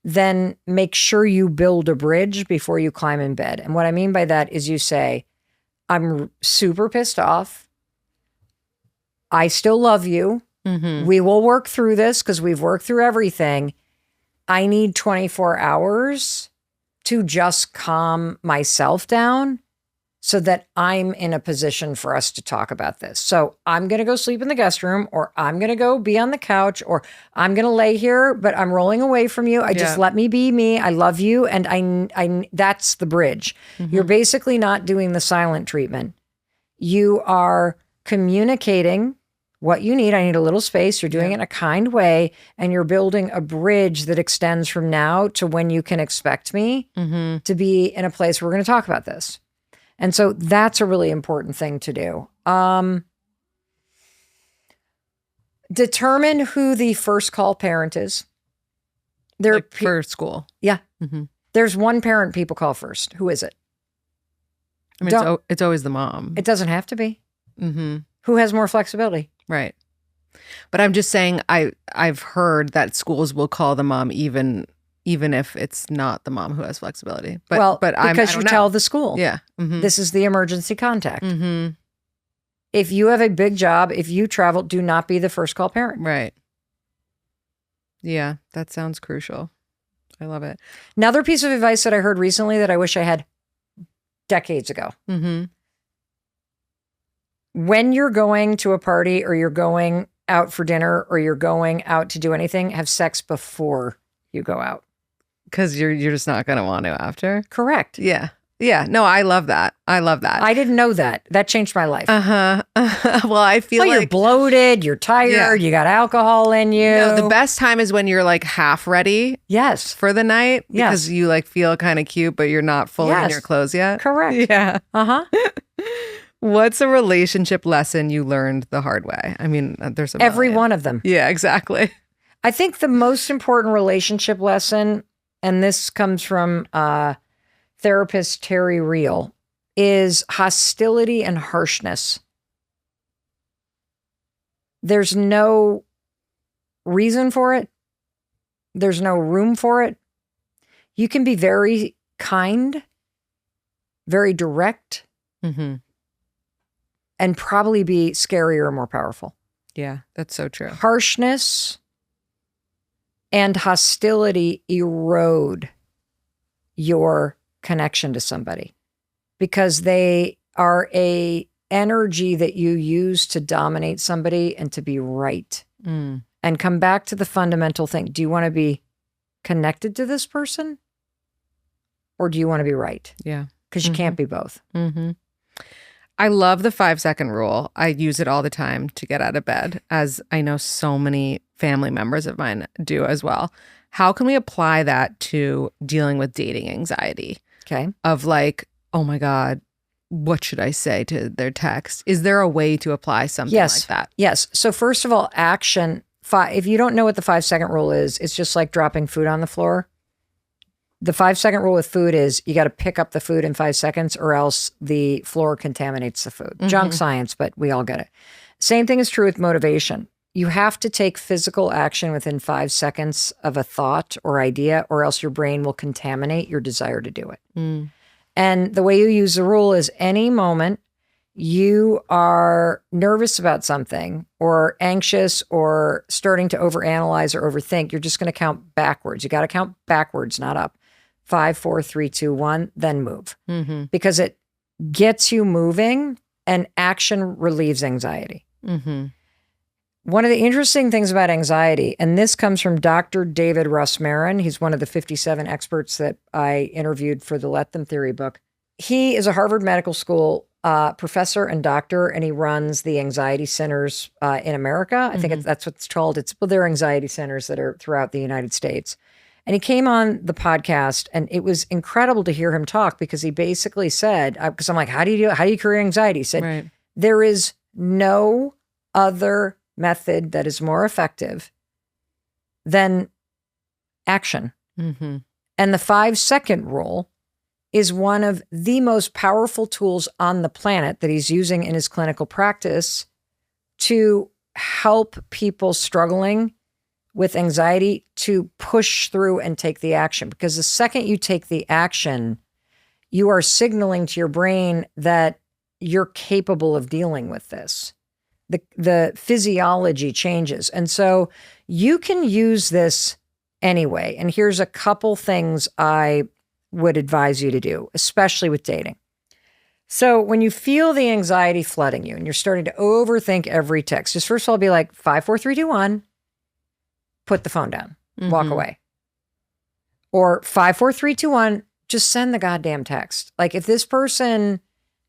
[SPEAKER 2] then make sure you build a bridge before you climb in bed. And what I mean by that is you say, I'm super pissed off. I still love you. We will work through this because we've worked through everything. I need 24 hours to just calm myself down so that I'm in a position for us to talk about this. So I'm going to go sleep in the guest room, or I'm going to go be on the couch, or I'm going to lay here, but I'm rolling away from you. Just let me be me. I love you. And I that's the bridge. You're basically not doing the silent treatment. You are communicating what you need. I need a little space. You're doing it in a kind way, and you're building a bridge that extends from now to when you can expect me to be in a place where we're going to talk about this. And so that's a really important thing to do. Determine who the first call parent is. There
[SPEAKER 1] Like for school.
[SPEAKER 2] Yeah.
[SPEAKER 1] Mm-hmm.
[SPEAKER 2] There's one parent people call first. Who is it?
[SPEAKER 1] I mean, it's always the mom.
[SPEAKER 2] It doesn't have to be.
[SPEAKER 1] Mm-hmm.
[SPEAKER 2] Who has more flexibility?
[SPEAKER 1] Right. But I'm just saying, I've heard that schools will call the mom even if it's not the mom who has flexibility. But
[SPEAKER 2] because
[SPEAKER 1] I
[SPEAKER 2] you
[SPEAKER 1] don't
[SPEAKER 2] tell
[SPEAKER 1] know.
[SPEAKER 2] the school,
[SPEAKER 1] Yeah. Mm-hmm.
[SPEAKER 2] this is the emergency contact.
[SPEAKER 1] Mm-hmm.
[SPEAKER 2] If you have a big job, if you travel, do not be the first call parent.
[SPEAKER 1] Right. Yeah, that sounds crucial. I love it.
[SPEAKER 2] Another piece of advice that I heard recently that I wish I had decades ago.
[SPEAKER 1] Mm-hmm.
[SPEAKER 2] When you're going to a party or you're going out for dinner or you're going out to do anything, have sex before you go out.
[SPEAKER 1] Because you're just not going to want to after.
[SPEAKER 2] Correct.
[SPEAKER 1] Yeah. Yeah. No, I love that.
[SPEAKER 2] I didn't know that. That changed my life.
[SPEAKER 1] Uh-huh. Well, I feel
[SPEAKER 2] you're
[SPEAKER 1] like
[SPEAKER 2] bloated, you're tired, you got alcohol in you.
[SPEAKER 1] no, the best time is when you're like half ready
[SPEAKER 2] Yes.
[SPEAKER 1] for the night because
[SPEAKER 2] Yes.
[SPEAKER 1] you like feel kind of cute, but you're not fully in
[SPEAKER 2] Yes.
[SPEAKER 1] your clothes yet.
[SPEAKER 2] Correct.
[SPEAKER 1] Yeah.
[SPEAKER 2] Uh-huh.
[SPEAKER 1] What's a relationship lesson you learned the hard way? I mean, there's a
[SPEAKER 2] Every
[SPEAKER 1] million.
[SPEAKER 2] one of them.
[SPEAKER 1] Yeah, exactly.
[SPEAKER 2] I think the most important relationship lesson, and this comes from therapist Terry Real, is hostility and harshness. There's no reason for it. There's no room for it. You can be very kind, very direct,
[SPEAKER 1] Mm-hmm.
[SPEAKER 2] and probably be scarier or more powerful.
[SPEAKER 1] Yeah, that's so true.
[SPEAKER 2] Harshness and hostility erode your connection to somebody because they are a energy that you use to dominate somebody and to be right.
[SPEAKER 1] Mm.
[SPEAKER 2] And come back to the fundamental thing. Do you want to be connected to this person or do you want to be right?
[SPEAKER 1] Yeah.
[SPEAKER 2] Because you can't be both.
[SPEAKER 1] Mm-hmm. I love the 5-second rule. I use it all the time to get out of bed, as I know so many family members of mine do as well. How can we apply that to dealing with dating anxiety?
[SPEAKER 2] Okay.
[SPEAKER 1] Of like, oh my God, what should I say to their text? Is there a way to apply something like that?
[SPEAKER 2] Yes. So first of all, action. If you don't know what the 5-second rule is, it's just like dropping food on the floor. The 5-second rule with food is you got to pick up the food in 5 seconds or else the floor contaminates the food.
[SPEAKER 1] Mm-hmm.
[SPEAKER 2] Junk science, but we all get it. Same thing is true with motivation. You have to take physical action within 5 seconds of a thought or idea, or else your brain will contaminate your desire to do it.
[SPEAKER 1] Mm.
[SPEAKER 2] And the way you use the rule is any moment you are nervous about something or anxious or starting to overanalyze or overthink, you're just going to count backwards. You got to count backwards, not up. 5, 4, 3, 2, 1, then move.
[SPEAKER 1] Mm-hmm.
[SPEAKER 2] Because it gets you moving and action relieves anxiety.
[SPEAKER 1] Mm-hmm.
[SPEAKER 2] One of the interesting things about anxiety, and this comes from Dr. David Russ-Marin. He's one of the 57 experts that I interviewed for the Let Them Theory book. He is a Harvard Medical School professor and doctor, and he runs the anxiety centers in America. I think that's what it's called. They're anxiety centers that are throughout the United States. And he came on the podcast, and it was incredible to hear him talk because he basically said, because I'm like, how do you cure anxiety? He said,
[SPEAKER 1] Right.
[SPEAKER 2] There is no other method that is more effective than action.
[SPEAKER 1] Mm-hmm.
[SPEAKER 2] And the 5-second rule is one of the most powerful tools on the planet that he's using in his clinical practice to help people struggling with anxiety to push through and take the action. Because the second you take the action, you are signaling to your brain that you're capable of dealing with this. The physiology changes. And so you can use this anyway. And here's a couple things I would advise you to do, especially with dating. So when you feel the anxiety flooding you and you're starting to overthink every text, just first of all, be like 5, 4, 3, 2, 1, put the phone down, walk away. Or 5, 4, 3, 2, 1, just send the goddamn text. Like if this person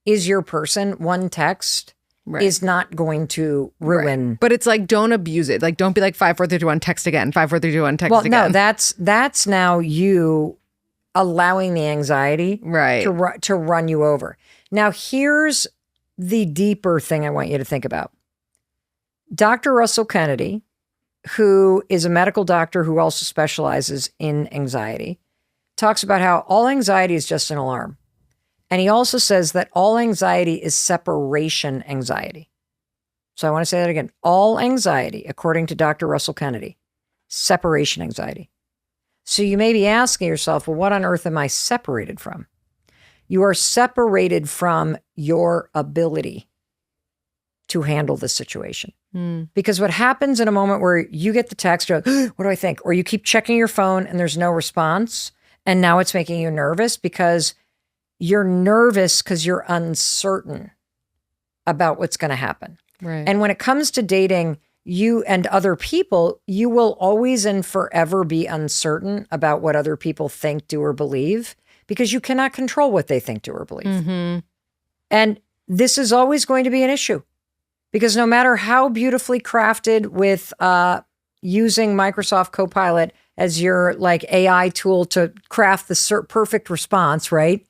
[SPEAKER 2] is your person, one text is not going to ruin.
[SPEAKER 1] Right. But it's like, don't abuse it. Like, don't be like 5, 4, 3, 2, 1, text again. 5, 4, 3, 2, 1, text again.
[SPEAKER 2] Well, no, that's now you allowing the anxiety to run you over. Now, here's the deeper thing I want you to think about. Dr. Russell Kennedy, who is a medical doctor who also specializes in anxiety, talks about how all anxiety is just an alarm. And he also says that all anxiety is separation anxiety. So I want to say that again. All anxiety, according to Dr. Russell Kennedy, separation anxiety. So you may be asking yourself, well, what on earth am I separated from? You are separated from your ability to handle the situation. Because what happens in a moment where you get the text, you're like, what do I think? Or you keep checking your phone and there's no response. And now it's making you nervous because you're nervous because you're uncertain about what's going to happen.
[SPEAKER 1] Right.
[SPEAKER 2] And when it comes to dating you and other people, you will always and forever be uncertain about what other people think, do, or believe because you cannot control what they think, do, or believe.
[SPEAKER 1] Mm-hmm.
[SPEAKER 2] And this is always going to be an issue because no matter how beautifully crafted with using Microsoft Copilot as your like AI tool to craft the perfect response, right?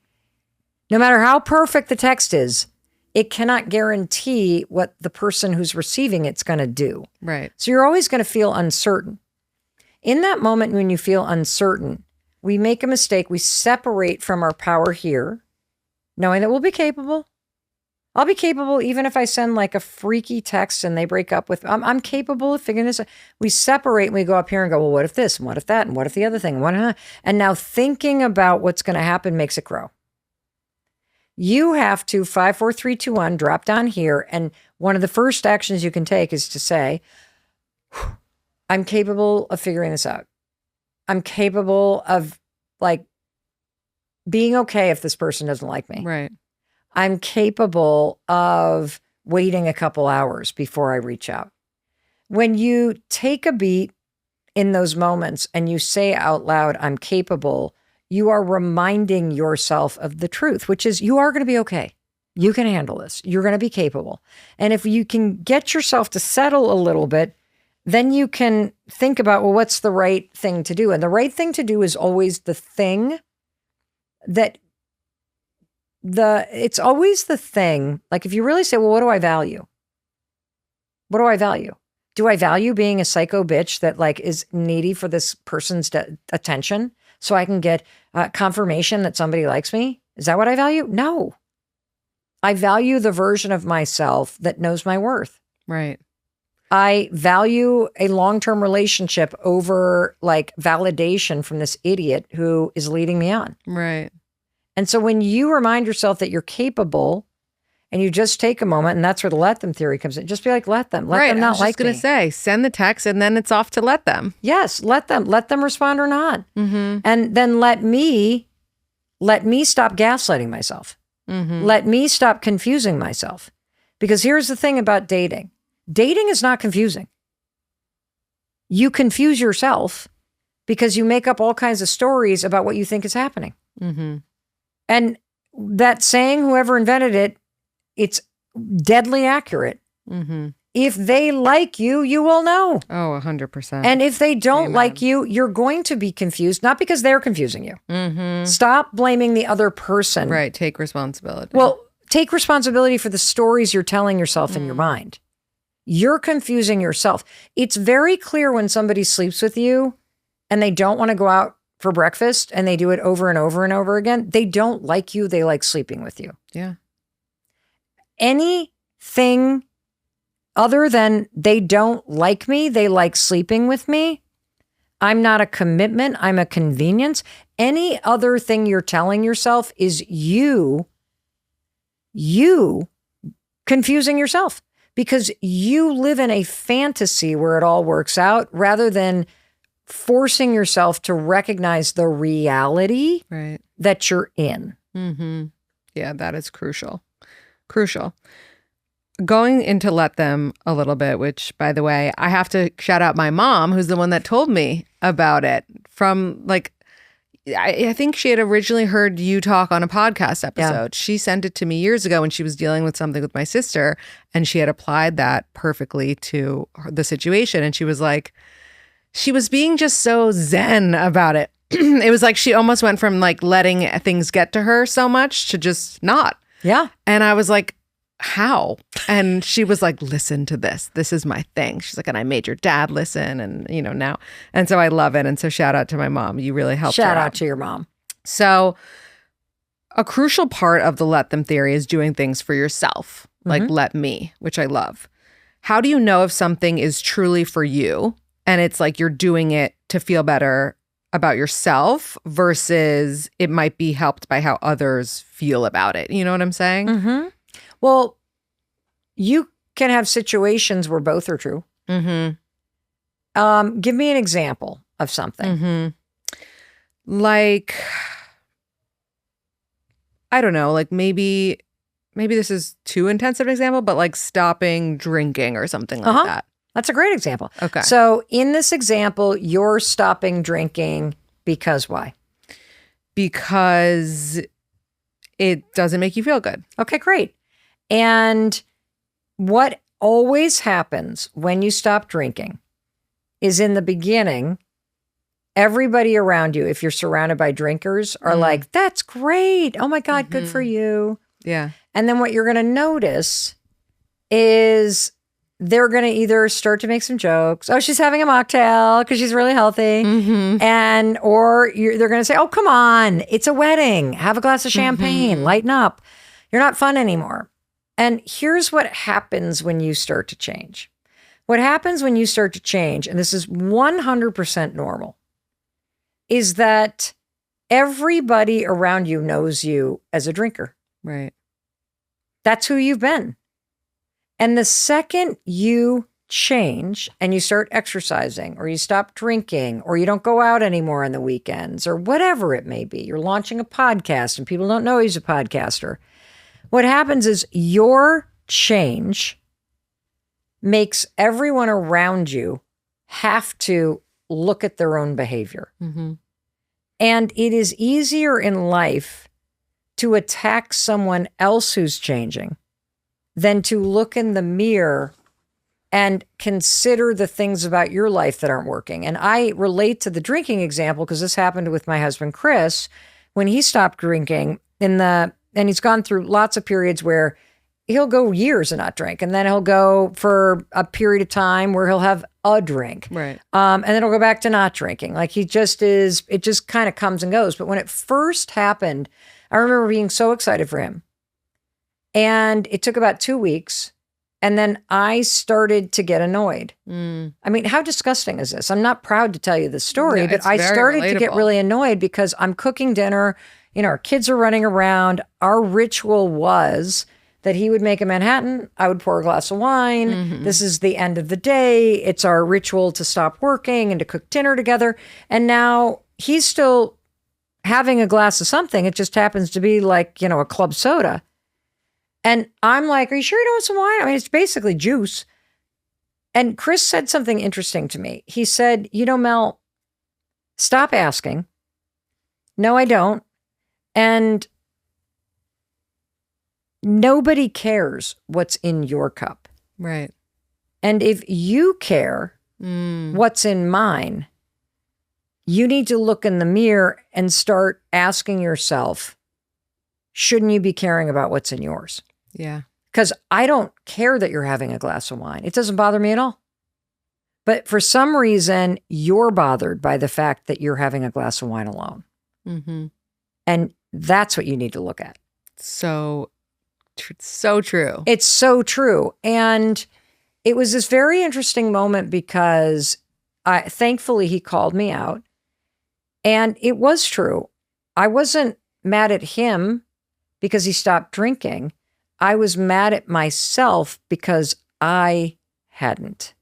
[SPEAKER 2] No matter how perfect the text is, it cannot guarantee what the person who's receiving it's going to do.
[SPEAKER 1] Right.
[SPEAKER 2] So you're always going to feel uncertain. In that moment when you feel uncertain, we make a mistake. We separate from our power here, knowing that we'll be capable. I'll be capable even if I send like a freaky text and they break up with, I'm capable of figuring this out. We separate and we go up here and go, well, what if this? And what if that? And what if the other thing? And now thinking about what's going to happen makes it grow. You have to 5, 4, 3, 2, 1, drop down here. And one of the first actions you can take is to say, I'm capable of figuring this out. I'm capable of like being okay if this person doesn't like me.
[SPEAKER 1] Right.
[SPEAKER 2] I'm capable of waiting a couple hours before I reach out. When you take a beat in those moments and you say out loud, I'm capable, you are reminding yourself of the truth, which is you are going to be okay. You can handle this. You're going to be capable. And if you can get yourself to settle a little bit, then you can think about, well, what's the right thing to do? And the right thing to do is always the thing that it's always the thing. Like if you really say, well, what do I value? What do I value? Do I value being a psycho bitch that like is needy for this person's attention so I can get confirmation that somebody likes me? Is that what I value? No. I value the version of myself that knows my worth.
[SPEAKER 1] Right.
[SPEAKER 2] I value a long-term relationship over like validation from this idiot who is leading me on.
[SPEAKER 1] Right.
[SPEAKER 2] And so when you remind yourself that you're capable and you just take a moment, and that's where the let them theory comes in, just be like, let them not like me.
[SPEAKER 1] I was just going to say, send the text and then it's off to let them.
[SPEAKER 2] Yes, let them respond or not.
[SPEAKER 1] Mm-hmm.
[SPEAKER 2] And then let me stop gaslighting myself.
[SPEAKER 1] Mm-hmm.
[SPEAKER 2] Let me stop confusing myself. Because here's the thing about dating. Dating is not confusing. You confuse yourself because you make up all kinds of stories about what you think is happening.
[SPEAKER 1] Mm-hmm.
[SPEAKER 2] And that saying, whoever invented it, it's deadly accurate.
[SPEAKER 1] Mm-hmm.
[SPEAKER 2] If they like you, you will know.
[SPEAKER 1] Oh, 100%.
[SPEAKER 2] And if they don't
[SPEAKER 1] Amen.
[SPEAKER 2] like you, you're going to be confused, not because they're confusing you.
[SPEAKER 1] Mm-hmm.
[SPEAKER 2] Stop blaming the other person.
[SPEAKER 1] Right. Take responsibility.
[SPEAKER 2] Well, take responsibility for the stories you're telling yourself in your mind. You're confusing yourself. It's very clear when somebody sleeps with you and they don't want to go out for breakfast and they do it over and over and over again. They don't like you. They like sleeping with you.
[SPEAKER 1] Yeah.
[SPEAKER 2] Anything other than they don't like me, they like sleeping with me, I'm not a commitment, I'm a convenience. Any other thing you're telling yourself is you confusing yourself because you live in a fantasy where it all works out rather than forcing yourself to recognize the reality
[SPEAKER 1] right.
[SPEAKER 2] that you're in.
[SPEAKER 1] Mm-hmm. Yeah, that is crucial. Crucial. Going into let them a little bit, which, by the way, I have to shout out my mom, who's the one that told me about it from like, I think she had originally heard you talk on a podcast episode. Yeah. She sent it to me years ago when she was dealing with something with my sister, and she had applied that perfectly to the situation. And she was like, she was being just so zen about it. It was like she almost went from like letting things get to her so much to just not.
[SPEAKER 2] Yeah.
[SPEAKER 1] And I was like, how? And she was like, listen to this. This is my thing. She's like, and I made your dad listen. And, now. And so I love it. And so shout out to my mom. You really helped her
[SPEAKER 2] Shout out to your mom.
[SPEAKER 1] So a crucial part of the let them theory is doing things for yourself, like let me, which I love. How do you know if something is truly for you and it's like you're doing it to feel better about yourself versus it might be helped by how others feel about it? You know what I'm saying?
[SPEAKER 2] Mm-hmm. Well, you can have situations where both are true.
[SPEAKER 1] Mm-hmm.
[SPEAKER 2] Give me an example of something.
[SPEAKER 1] Mm-hmm. Like, I don't know, like maybe this is too intensive an example, but like stopping drinking or something like that.
[SPEAKER 2] That's a great example.
[SPEAKER 1] Okay.
[SPEAKER 2] So in this example, you're stopping drinking because why?
[SPEAKER 1] Because it doesn't make you feel good.
[SPEAKER 2] Okay, great. And what always happens when you stop drinking is in the beginning, everybody around you, if you're surrounded by drinkers, are like, that's great. Oh my God, good for you.
[SPEAKER 1] Yeah.
[SPEAKER 2] And then what you're going to notice is they're going to either start to make some jokes. Oh, she's having a mocktail because she's really healthy. And, or they're going to say, oh, come on, it's a wedding. Have a glass of champagne, lighten up. You're not fun anymore. And here's what happens when you start to change. What happens when you start to change, and this is 100% normal, is that everybody around you knows you as a drinker.
[SPEAKER 1] Right.
[SPEAKER 2] That's who you've been. And the second you change and you start exercising or you stop drinking or you don't go out anymore on the weekends or whatever it may be, you're launching a podcast and people don't know he's a podcaster. What happens is your change makes everyone around you have to look at their own behavior. And it is easier in life to attack someone else who's changing than to look in the mirror and consider the things about your life that aren't working. And I relate to the drinking example because this happened with my husband, Chris, when he stopped drinking and he's gone through lots of periods where he'll go years and not drink. And then he'll go for a period of time where he'll have a drink.
[SPEAKER 1] Right.
[SPEAKER 2] And then he'll go back to not drinking. Like it just kind of comes and goes. But when it first happened, I remember being so excited for him. And it took about 2 weeks. And then I started to get annoyed. I mean, how disgusting is this? I'm not proud to tell you this story, but I started to get really annoyed because I'm cooking dinner. Our kids are running around. Our ritual was that he would make a Manhattan. I would pour a glass of wine. This is the end of the day. It's our ritual to stop working and to cook dinner together. And now he's still having a glass of something. It just happens to be like, a club soda. And I'm like, are you sure you don't want some wine? I mean, it's basically juice. And Chris said something interesting to me. He said, Mel, stop asking. No, I don't. And nobody cares what's in your cup.
[SPEAKER 1] Right.
[SPEAKER 2] And if you care what's in mine, you need to look in the mirror and start asking yourself, shouldn't you be caring about what's in yours?
[SPEAKER 1] Yeah.
[SPEAKER 2] Because I don't care that you're having a glass of wine. It doesn't bother me at all. But for some reason, you're bothered by the fact that you're having a glass of wine alone. And that's what you need to look at.
[SPEAKER 1] So true.
[SPEAKER 2] It's so true. And it was this very interesting moment because thankfully he called me out. And it was true. I wasn't mad at him because he stopped drinking. I was mad at myself because I hadn't.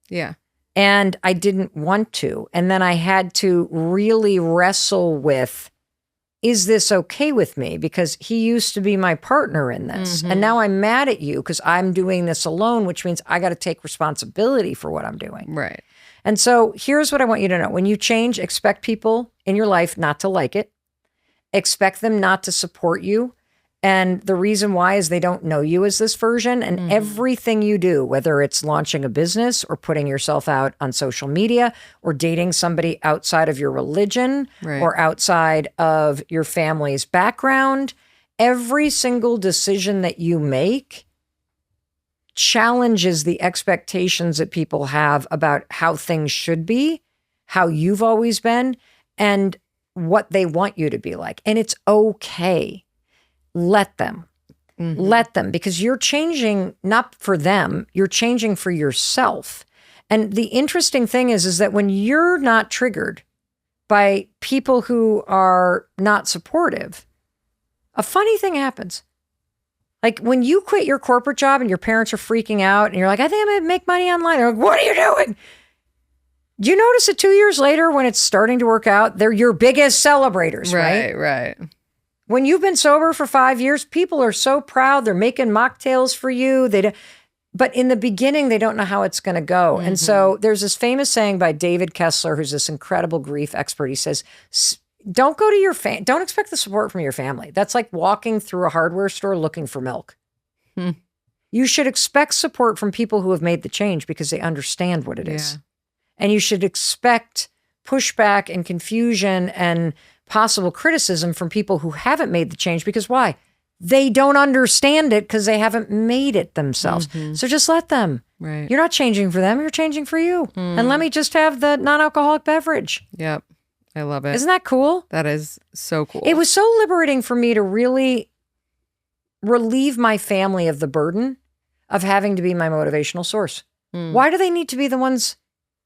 [SPEAKER 1] Yeah.
[SPEAKER 2] And I didn't want to. And then I had to really wrestle with, is this okay with me? Because he used to be my partner in this. And now I'm mad at you because I'm doing this alone, which means I got to take responsibility for what I'm doing.
[SPEAKER 1] Right.
[SPEAKER 2] And so here's what I want you to know. When you change, expect people in your life not to like it. Expect them not to support you. And the reason why is they don't know you as this version. And everything you do, whether it's launching a business or putting yourself out on social media or dating somebody outside of your religion or outside of your family's background, every single decision that you make challenges the expectations that people have about how things should be, how you've always been, and what they want you to be like. And it's okay. Let them. Let them, because you're changing not for them, you're changing for yourself. And the interesting thing is that when you're not triggered by people who are not supportive, a funny thing happens. Like when you quit your corporate job and your parents are freaking out and you're like, I think I'm going to make money online. They're like, what are you doing? Do you notice that 2 years later when it's starting to work out, they're your biggest celebrators, right?
[SPEAKER 1] Right.
[SPEAKER 2] When you've been sober for 5 years, people are so proud. They're making mocktails for you. But in the beginning, they don't know how it's going to go. And so there's this famous saying by David Kessler, who's this incredible grief expert. He says, don't go to don't expect the support from your family. That's like walking through a hardware store looking for milk. You should expect support from people who have made the change because they understand what it is. And you should expect pushback and confusion and possible criticism from people who haven't made the change, because why? They don't understand it because they haven't made it themselves. So just let them.
[SPEAKER 1] Right.
[SPEAKER 2] You're not changing for them. You're changing for you. And let me just have the non-alcoholic beverage.
[SPEAKER 1] Yep. I love it.
[SPEAKER 2] Isn't that cool?
[SPEAKER 1] That is so cool.
[SPEAKER 2] It was so liberating for me to really relieve my family of the burden of having to be my motivational source. Why do they need to be the ones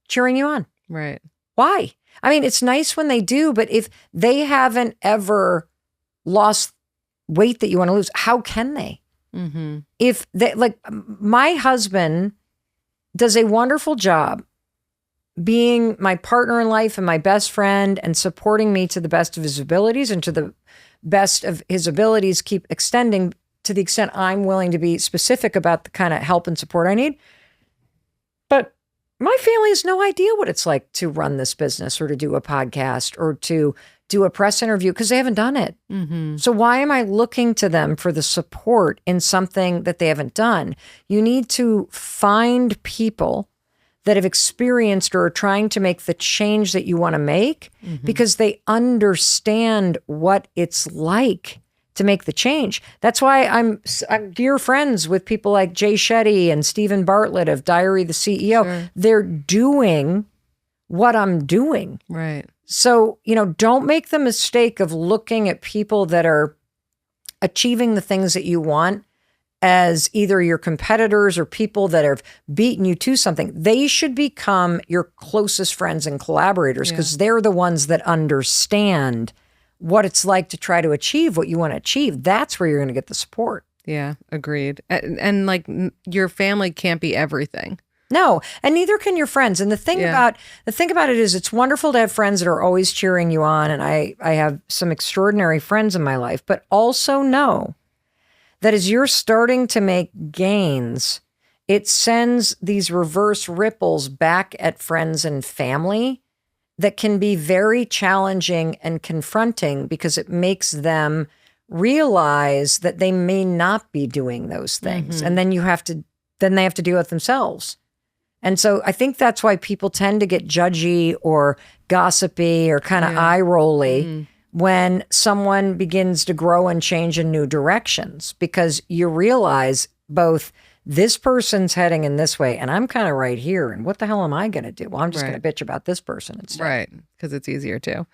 [SPEAKER 2] cheering you on?
[SPEAKER 1] Right.
[SPEAKER 2] Why? I mean, it's nice when they do, but if they haven't ever lost weight that you want to lose, how can they? If they, like, my husband does a wonderful job being my partner in life and my best friend and supporting me to the best of his abilities, and to the best of his abilities keep extending to the extent I'm willing to be specific about the kind of help and support I need. But my family has no idea what it's like to run this business or to do a podcast or to do a press interview because they haven't done it. So why am I looking to them for the support in something that they haven't done? You need to find people that have experienced or are trying to make the change that you want to make because they understand what it's like to make the change. That's why I'm dear friends with people like Jay Shetty and Stephen Bartlett of Diary the CEO. Sure. They're doing what I'm doing.
[SPEAKER 1] Right.
[SPEAKER 2] So, don't make the mistake of looking at people that are achieving the things that you want as either your competitors or people that have beaten you to something. They should become your closest friends and collaborators because they're the ones that understand what it's like to try to achieve what you want to achieve. That's where you're going to get the support.
[SPEAKER 1] Yeah, agreed. And like your family can't be everything.
[SPEAKER 2] No, and neither can your friends. And the thing about it is it's wonderful to have friends that are always cheering you on. And I have some extraordinary friends in my life, but also know that as you're starting to make gains, it sends these reverse ripples back at friends and family that can be very challenging and confronting because it makes them realize that they may not be doing those things. And then they have to deal with themselves. And so I think that's why people tend to get judgy or gossipy or kind of eye-rolly when someone begins to grow and change in new directions, because you realize both this person's heading in this way and I'm kind of right here. And what the hell am I going to do? Well, I'm just going to bitch about this person instead.
[SPEAKER 1] Right. Because it's easier too.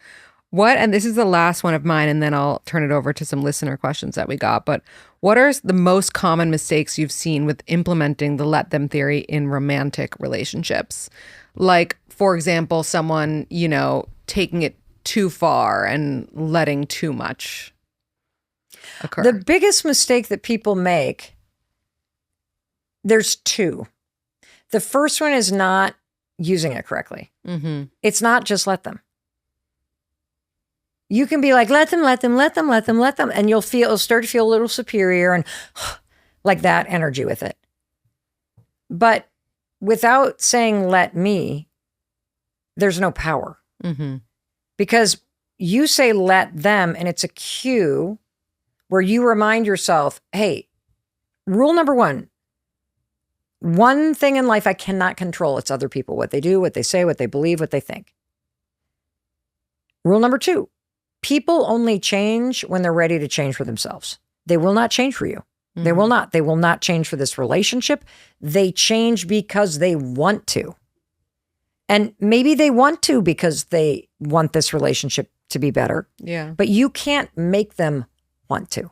[SPEAKER 1] And this is the last one of mine, and then I'll turn it over to some listener questions that we got. But what are the most common mistakes you've seen with implementing the let them theory in romantic relationships? Like, for example, someone, taking it too far and letting too much occur.
[SPEAKER 2] The biggest mistake that people make, there's two. The first one is not using it correctly. It's not just let them. You can be like, let them. And you'll start to feel a little superior and like that energy with it. But without saying, let me, there's no power. Because you say, let them, and it's a cue where you remind yourself, hey, rule number one thing in life I cannot control. It's other people, what they do, what they say, what they believe, what they think. Rule number 2, people only change when they're ready to change for themselves. They will not change for you. They will not. They will not change for this relationship. They change because they want to. And maybe they want to because they want this relationship to be better.
[SPEAKER 1] Yeah.
[SPEAKER 2] But you can't make them want to.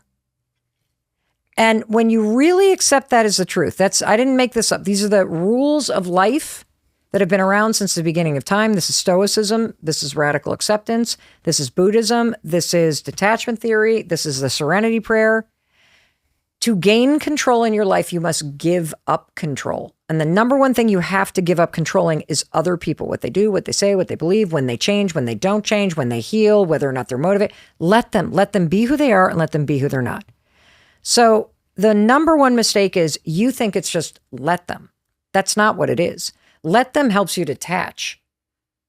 [SPEAKER 2] And when you really accept that as the truth, I didn't make this up. These are the rules of life that have been around since the beginning of time. This is Stoicism. This is radical acceptance. This is Buddhism. This is detachment theory. This is the Serenity Prayer. To gain control in your life, you must give up control. And the number one thing you have to give up controlling is other people, what they do, what they say, what they believe, when they change, when they don't change, when they heal, whether or not they're motivated. Let them be who they are and let them be who they're not. So the number one mistake is you think it's just let them. That's not what it is. Let them helps you detach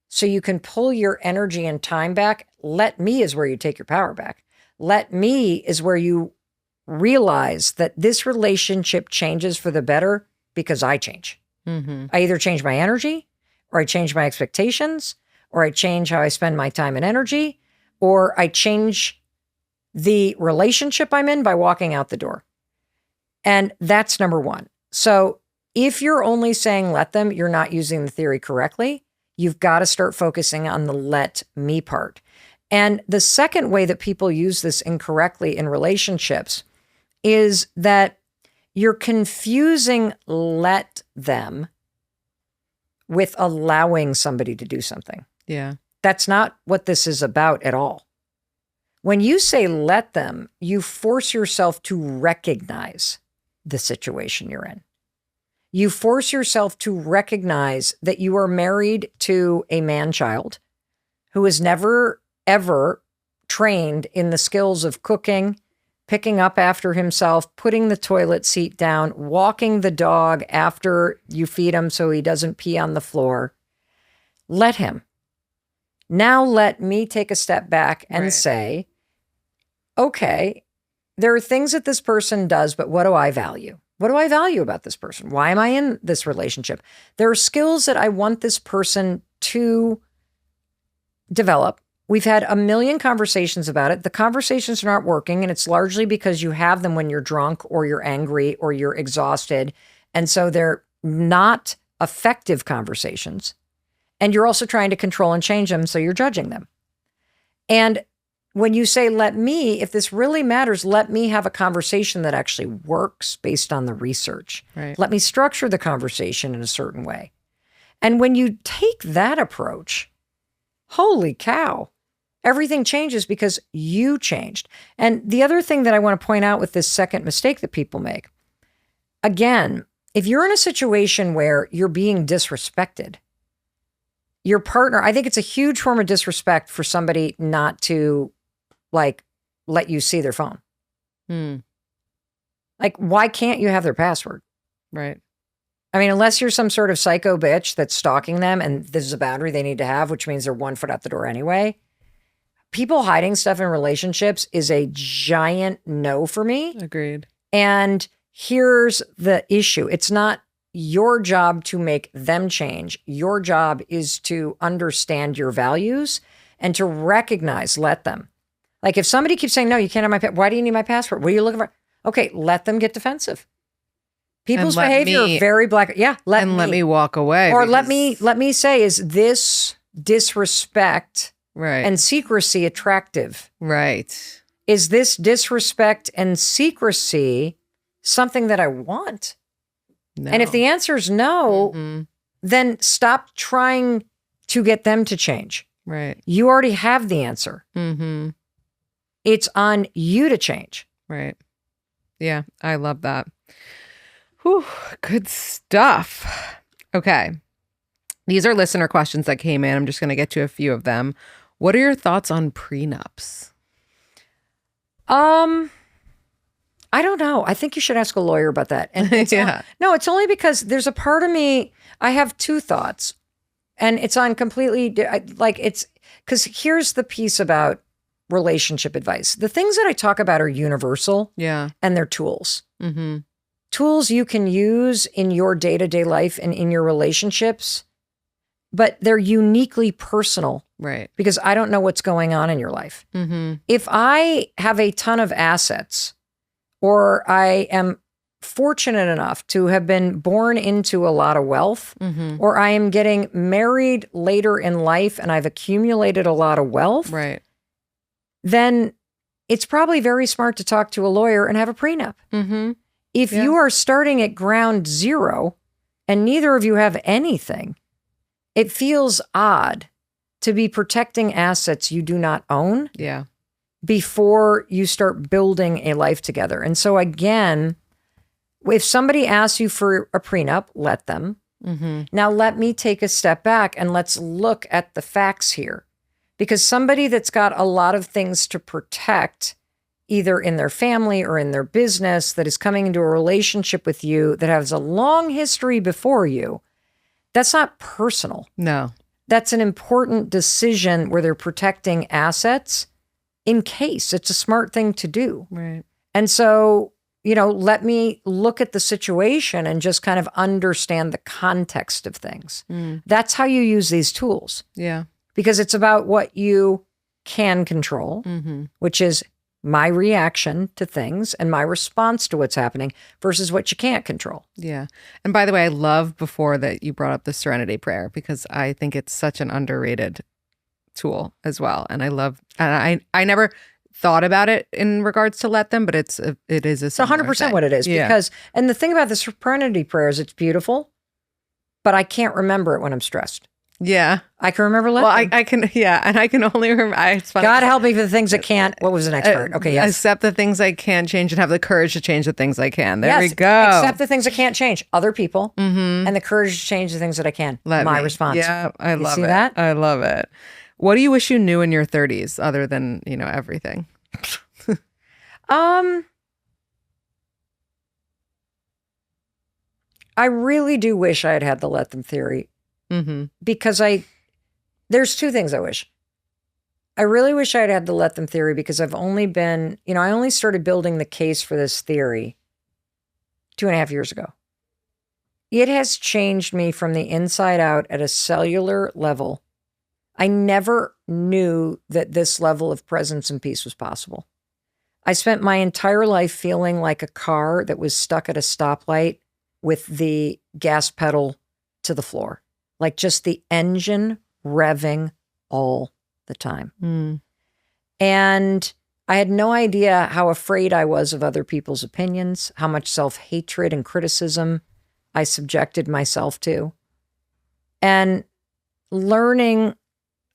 [SPEAKER 2] so you can pull your energy and time back. Let me is where you take your power back. Let me is where you realize that this relationship changes for the better because I change. I either change my energy or I change my expectations or I change how I spend my time and energy or I change the relationship I'm in by walking out the door. And that's number one. So if you're only saying let them, you're not using the theory correctly. You've got to start focusing on the let me part. And the second way that people use this incorrectly in relationships is that you're confusing let them with allowing somebody to do something.
[SPEAKER 1] Yeah.
[SPEAKER 2] That's not what this is about at all. When you say let them, you force yourself to recognize the situation you're in. You force yourself to recognize that you are married to a man-child who has never, ever trained in the skills of cooking, picking up after himself, putting the toilet seat down, walking the dog after you feed him so he doesn't pee on the floor. Let him. Now let me take a step back and say, okay, there are things that this person does, but what do I value? What do I value about this person? Why am I in this relationship? There are skills that I want this person to develop. We've had a million conversations about it. The conversations are not working, and it's largely because you have them when you're drunk or you're angry or you're exhausted. And so they're not effective conversations. And you're also trying to control and change them, so you're judging them. And when you say, let me, if this really matters, let me have a conversation that actually works based on the research.
[SPEAKER 1] Right.
[SPEAKER 2] Let me structure the conversation in a certain way. And when you take that approach, holy cow, everything changes because you changed. And the other thing that I want to point out with this second mistake that people make, again, if you're in a situation where you're being disrespected, your partner, I think it's a huge form of disrespect for somebody not to let you see their phone. Like, why can't you have their password?
[SPEAKER 1] Right.
[SPEAKER 2] I mean, unless you're some sort of psycho bitch that's stalking them and this is a boundary they need to have, which means they're 1 foot out the door anyway. People hiding stuff in relationships is a giant no for me.
[SPEAKER 1] Agreed.
[SPEAKER 2] And here's the issue. It's not your job to make them change. Your job is to understand your values and to recognize, let them. Like if somebody keeps saying, no, you can't have my password. Why do you need my password? What are you looking for? Okay, let them get defensive. People's behavior are very black. Yeah, let me walk away. Or let me say, is this disrespect and secrecy attractive?
[SPEAKER 1] Right.
[SPEAKER 2] Is this disrespect and secrecy something that I want? No. And if the answer is no, then stop trying to get them to change.
[SPEAKER 1] Right.
[SPEAKER 2] You already have the answer. It's on you to change.
[SPEAKER 1] Right. Yeah, I love that. Whew, good stuff. Okay. These are listener questions that came in. I'm just going to get to a few of them. What are your thoughts on prenups?
[SPEAKER 2] I don't know. I think you should ask a lawyer about that. And it's it's only because there's a part of me, I have two thoughts. And it's on completely, it's, because here's the piece about relationship advice. The things that I talk about are universal. Yeah. And they're tools. Tools you can use in your day-to-day life and in your relationships, but they're uniquely personal. Right. Because I don't know what's going on in your life. If I have a ton of assets, or I am fortunate enough to have been born into a lot of wealth, or I am getting married later in life and I've accumulated a lot of wealth,
[SPEAKER 1] Right.
[SPEAKER 2] then it's probably very smart to talk to a lawyer and have a prenup. If you are starting at ground zero and neither of you have anything, it feels odd to be protecting assets you do not own before you start building a life together. And so again, if somebody asks you for a prenup, let them. Now let me take a step back and let's look at the facts here. Because somebody that's got a lot of things to protect, either in their family or in their business, that is coming into a relationship with you that has a long history before you, that's not personal.
[SPEAKER 1] No.
[SPEAKER 2] That's an important decision where they're protecting assets in case. It's a smart thing to do.
[SPEAKER 1] Right.
[SPEAKER 2] And so, let me look at the situation and just kind of understand the context of things. That's how you use these tools.
[SPEAKER 1] Yeah.
[SPEAKER 2] Because it's about what you can control, which is my reaction to things and my response to what's happening versus what you can't control.
[SPEAKER 1] Yeah. And by the way, I love before that you brought up the Serenity Prayer because I think it's such an underrated tool as well. And I never thought about it in regards to let them, but it is a
[SPEAKER 2] It's 100% what it is.
[SPEAKER 1] Yeah.
[SPEAKER 2] Because, and the thing about the Serenity Prayer is it's beautiful, but I can't remember it when I'm stressed.
[SPEAKER 1] Yeah.
[SPEAKER 2] I can remember
[SPEAKER 1] Well, I can, and I can only remember. It's funny.
[SPEAKER 2] God help me for the things that can't. What was the next part? Okay, yes.
[SPEAKER 1] Accept the things I can change and have the courage to change the things I can. There we go.
[SPEAKER 2] Accept the things that can't change. Other people. And the courage to change the things that I can. My response.
[SPEAKER 1] Yeah, I love
[SPEAKER 2] see
[SPEAKER 1] it.
[SPEAKER 2] that?
[SPEAKER 1] I love it. What do you wish you knew in your 30s other than, everything?
[SPEAKER 2] I really do wish I had had the let them theory. Because there's two things I wish. I really wish I'd had the let them theory because I've only been, I only started building the case for this theory 2.5 years ago. It has changed me from the inside out at a cellular level. I never knew that this level of presence and peace was possible. I spent my entire life feeling like a car that was stuck at a stoplight with the gas pedal to the floor. Like just the engine revving all the time. And I had no idea how afraid I was of other people's opinions, how much self-hatred and criticism I subjected myself to. And learning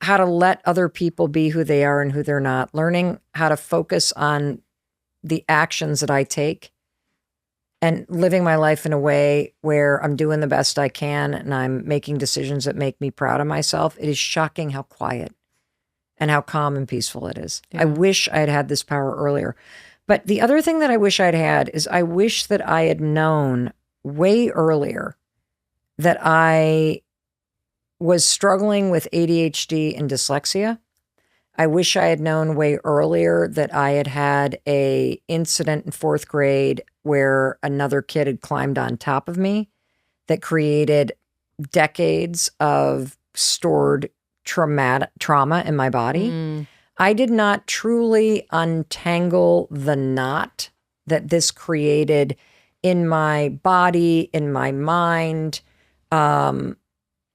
[SPEAKER 2] how to let other people be who they are and who they're not, learning how to focus on the actions that I take, and living my life in a way where I'm doing the best I can and I'm making decisions that make me proud of myself. It is shocking how quiet and how calm and peaceful it is.
[SPEAKER 1] Yeah.
[SPEAKER 2] I wish I had had this power earlier. But the other thing that I wish I'd had is I wish that I had known way earlier that I was struggling with ADHD and dyslexia. I wish I had known way earlier that I had had an incident in 4th grade where another kid had climbed on top of me that created decades of stored trauma in my body. I did not truly untangle the knot that this created in my body, in my mind, in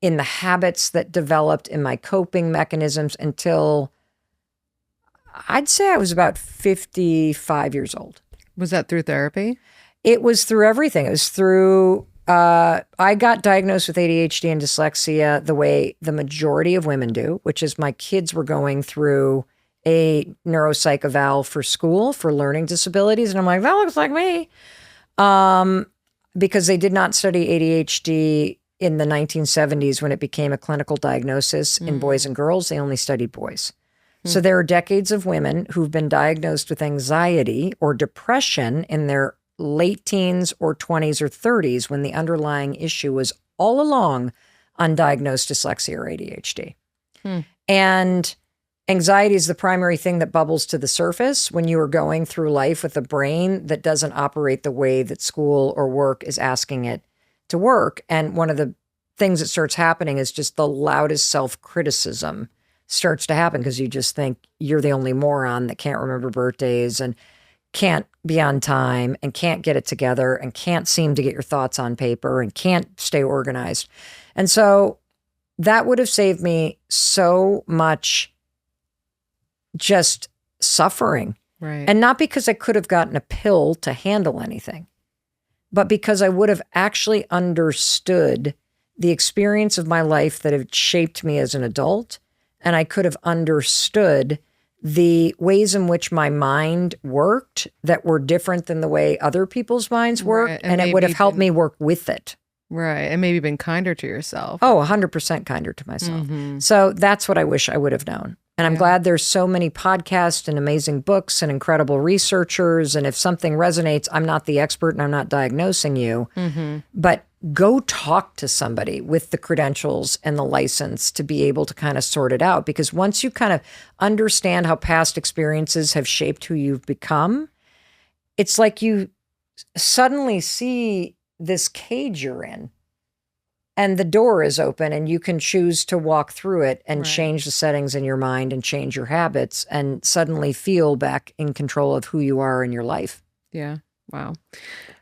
[SPEAKER 2] the habits that developed, in my coping mechanisms until I'd say I was about 55 years old.
[SPEAKER 1] Was that through therapy?
[SPEAKER 2] It was through everything. It was through, I got diagnosed with ADHD and dyslexia the way the majority of women do, which is my kids were going through a neuropsych eval for school for learning disabilities. And I'm like, that looks like me. Because they did not study ADHD in the 1970s when it became a clinical diagnosis in boys and girls. They only studied boys. So there are decades of women who've been diagnosed with anxiety or depression in their late teens or 20s or 30s when the underlying issue was all along undiagnosed dyslexia or ADHD. And anxiety is the primary thing that bubbles to the surface when you are going through life with a brain that doesn't operate the way that school or work is asking it to work. And one of the things that starts happening is just the loudest self-criticism starts to happen because you just think you're the only moron that can't remember birthdays and can't be on time and can't get it together and can't seem to get your thoughts on paper and can't stay organized. And so that would have saved me so much just suffering.
[SPEAKER 1] Right.
[SPEAKER 2] And not because I could have gotten a pill to handle anything, but because I would have actually understood the experience of my life that had shaped me as an adult. And I could have understood the ways in which my mind worked that were different than the way other people's minds worked.
[SPEAKER 1] Right.
[SPEAKER 2] And it would have helped me work with it.
[SPEAKER 1] Right. And maybe been kinder to yourself.
[SPEAKER 2] Oh, 100% kinder to myself.
[SPEAKER 1] Mm-hmm.
[SPEAKER 2] So that's what I wish I would have known. And I'm glad there's so many podcasts and amazing books and incredible researchers. And if something resonates, I'm not the expert and I'm not diagnosing you, but go talk to somebody with the credentials and the license to be able to kind of sort it out. Because once you kind of understand how past experiences have shaped who you've become, it's like you suddenly see this cage you're in and the door is open and you can choose to walk through it and change the settings in your mind and change your habits and suddenly feel back in control of who you are in your life.
[SPEAKER 1] Yeah. Wow. All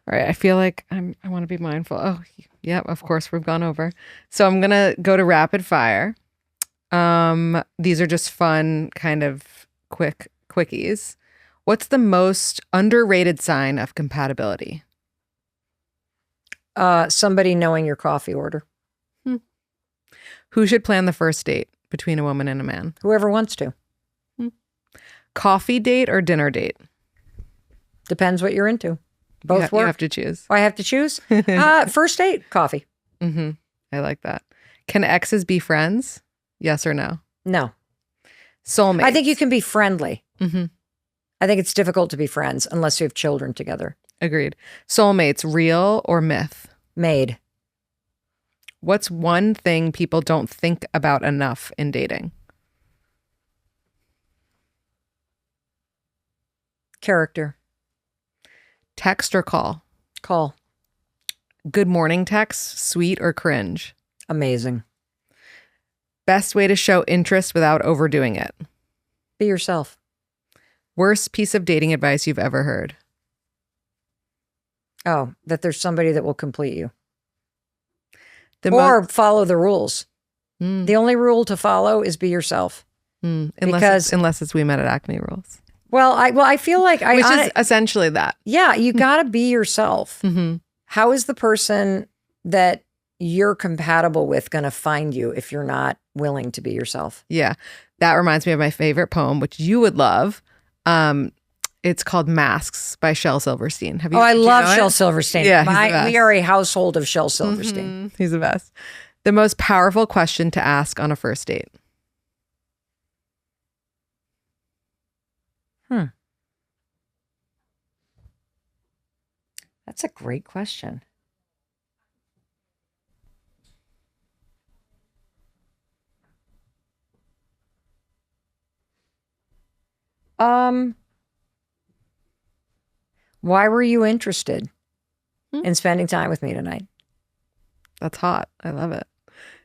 [SPEAKER 1] right. I feel like I want to be mindful. Oh, yeah, of course we've gone over. So I'm going to go to rapid fire. These are just fun kind of quickies. What's the most underrated sign of compatibility?
[SPEAKER 2] Somebody knowing your coffee order.
[SPEAKER 1] Who should plan the first date between a woman and a man?
[SPEAKER 2] Whoever wants to.
[SPEAKER 1] Coffee date or dinner date?
[SPEAKER 2] Depends what you're into. Both work.
[SPEAKER 1] You have to choose.
[SPEAKER 2] Oh, I have to choose? First date, coffee.
[SPEAKER 1] Mm-hmm. I like that. Can exes be friends? Yes or no?
[SPEAKER 2] No.
[SPEAKER 1] Soulmates?
[SPEAKER 2] I think you can be friendly.
[SPEAKER 1] Mm-hmm.
[SPEAKER 2] I think it's difficult to be friends unless you have children together.
[SPEAKER 1] Agreed. Soulmates, real or myth?
[SPEAKER 2] Made.
[SPEAKER 1] What's one thing people don't think about enough in dating?
[SPEAKER 2] Character.
[SPEAKER 1] Text or call?
[SPEAKER 2] Call.
[SPEAKER 1] Good morning text, sweet or cringe?
[SPEAKER 2] Amazing.
[SPEAKER 1] Best way to show interest without overdoing it?
[SPEAKER 2] Be yourself.
[SPEAKER 1] Worst piece of dating advice you've ever heard?
[SPEAKER 2] Oh, that there's somebody that will complete you.
[SPEAKER 1] Or
[SPEAKER 2] follow the rules. The only rule to follow is be yourself.
[SPEAKER 1] Unless it's wemetatacme rules.
[SPEAKER 2] Well, I feel like
[SPEAKER 1] which is essentially that.
[SPEAKER 2] Yeah, you got to be yourself.
[SPEAKER 1] Mm-hmm.
[SPEAKER 2] How is the person that you're compatible with going to find you if you're not willing to be yourself?
[SPEAKER 1] Yeah, that reminds me of my favorite poem, which you would love. It's called Masks by Shel Silverstein. Have you?
[SPEAKER 2] Oh, I love Shel Silverstein.
[SPEAKER 1] Yeah,
[SPEAKER 2] we are a household of Shel Silverstein.
[SPEAKER 1] Mm-hmm. He's the best. The most powerful question to ask on a first date.
[SPEAKER 2] That's a great question. Why were you interested in spending time with me tonight?
[SPEAKER 1] That's hot. I love it.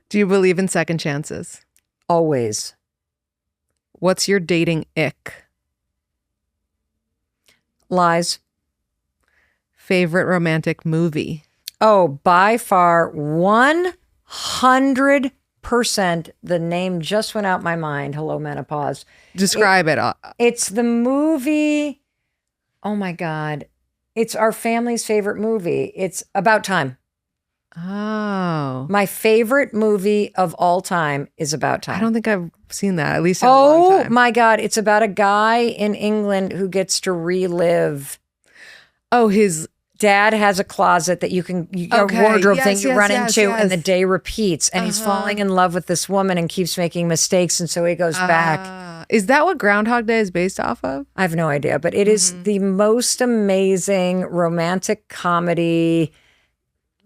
[SPEAKER 1] Do you believe in second chances?
[SPEAKER 2] Always.
[SPEAKER 1] What's your dating ick?
[SPEAKER 2] Lies.
[SPEAKER 1] Favorite romantic movie?
[SPEAKER 2] Oh, by far 100%. The name just went out my mind. Hello, menopause.
[SPEAKER 1] Describe it.
[SPEAKER 2] It's the movie. Oh my God. It's our family's favorite movie. It's About Time.
[SPEAKER 1] Oh.
[SPEAKER 2] My favorite movie of all time is About Time.
[SPEAKER 1] I don't think I've seen that, at least in a long time.
[SPEAKER 2] Oh my God. It's about a guy in England who gets to relive.
[SPEAKER 1] Oh, his
[SPEAKER 2] dad has a closet that you can, a wardrobe thing you run into and the day repeats. And he's falling in love with this woman and keeps making mistakes. And so he goes back.
[SPEAKER 1] Is that what Groundhog Day is based off of?
[SPEAKER 2] I have no idea, but it is the most amazing romantic comedy,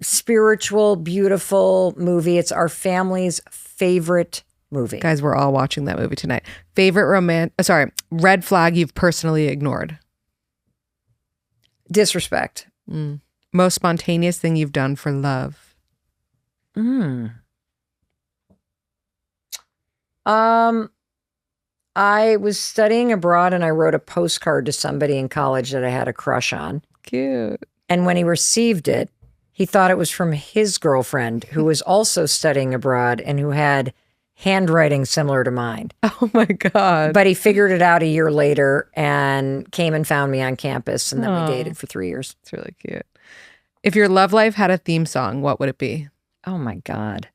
[SPEAKER 2] spiritual, beautiful movie. It's our family's favorite movie.
[SPEAKER 1] Guys, we're all watching that movie tonight. Favorite red flag you've personally ignored?
[SPEAKER 2] Disrespect.
[SPEAKER 1] Most spontaneous thing you've done for love?
[SPEAKER 2] I was studying abroad and I wrote a postcard to somebody in college that I had a crush on.
[SPEAKER 1] Cute.
[SPEAKER 2] And when he received it, he thought it was from his girlfriend who was also studying abroad and who had handwriting similar to mine.
[SPEAKER 1] Oh my God.
[SPEAKER 2] But he figured it out a year later and came and found me on campus. And then we dated for 3 years.
[SPEAKER 1] It's really cute. If your love life had a theme song, what would it be?
[SPEAKER 2] Oh my God.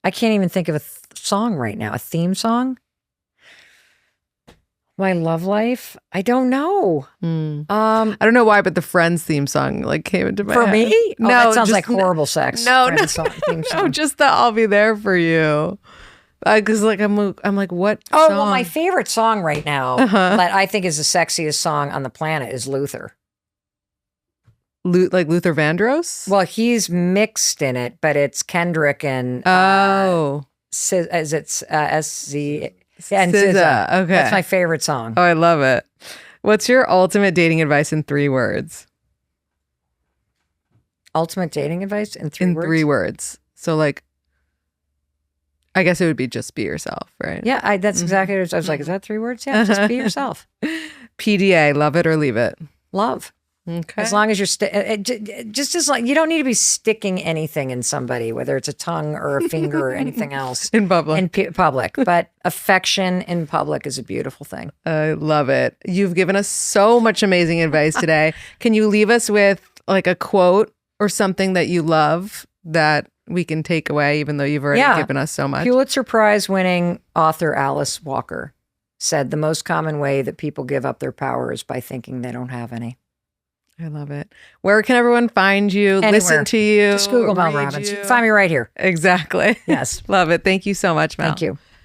[SPEAKER 2] I can't even think of a song right now. A theme song? My love life? I don't know.
[SPEAKER 1] I don't know why, but the Friends theme song like came into my
[SPEAKER 2] For
[SPEAKER 1] head.
[SPEAKER 2] me?
[SPEAKER 1] No,
[SPEAKER 2] that sounds
[SPEAKER 1] just
[SPEAKER 2] like horrible sex.
[SPEAKER 1] No,
[SPEAKER 2] Friends
[SPEAKER 1] no,
[SPEAKER 2] song, theme
[SPEAKER 1] no,
[SPEAKER 2] song.
[SPEAKER 1] just the "I'll be there for you." Because like I'm like, what?
[SPEAKER 2] Oh,
[SPEAKER 1] song?
[SPEAKER 2] well, my favorite song right now that I think is the sexiest song on the planet is Luther.
[SPEAKER 1] Like Luther Vandross?
[SPEAKER 2] Well, he's mixed in it, but it's Kendrick and is it SZ and
[SPEAKER 1] SZA.
[SPEAKER 2] SZA.
[SPEAKER 1] Okay,
[SPEAKER 2] That's my favorite song.
[SPEAKER 1] Oh, I love it. What's your ultimate dating advice in 3 words?
[SPEAKER 2] Ultimate dating advice in 3 words?
[SPEAKER 1] 3 words. So like, I guess it would be just be yourself, right?
[SPEAKER 2] Yeah, that's exactly what I was like. Is that 3 words? Yeah, just be yourself.
[SPEAKER 1] PDA, love it or leave it.
[SPEAKER 2] Love.
[SPEAKER 1] Okay.
[SPEAKER 2] As long as you're just as like you don't need to be sticking anything in somebody, whether it's a tongue or a finger or anything else
[SPEAKER 1] in public.
[SPEAKER 2] In public, but affection in public is a beautiful thing.
[SPEAKER 1] I love it. You've given us so much amazing advice today. Can you leave us with like a quote or something that you love that we can take away, even though you've already given us so much?
[SPEAKER 2] Pulitzer Prize winning author Alice Walker said the most common way that people give up their power is by thinking they don't have any.
[SPEAKER 1] I love it. Where can everyone find you,
[SPEAKER 2] Anywhere.
[SPEAKER 1] listen to you?
[SPEAKER 2] Just Google Mel Robbins. You can find me right here.
[SPEAKER 1] Exactly.
[SPEAKER 2] Yes.
[SPEAKER 1] Love it. Thank you so much, Mel.
[SPEAKER 2] Thank you.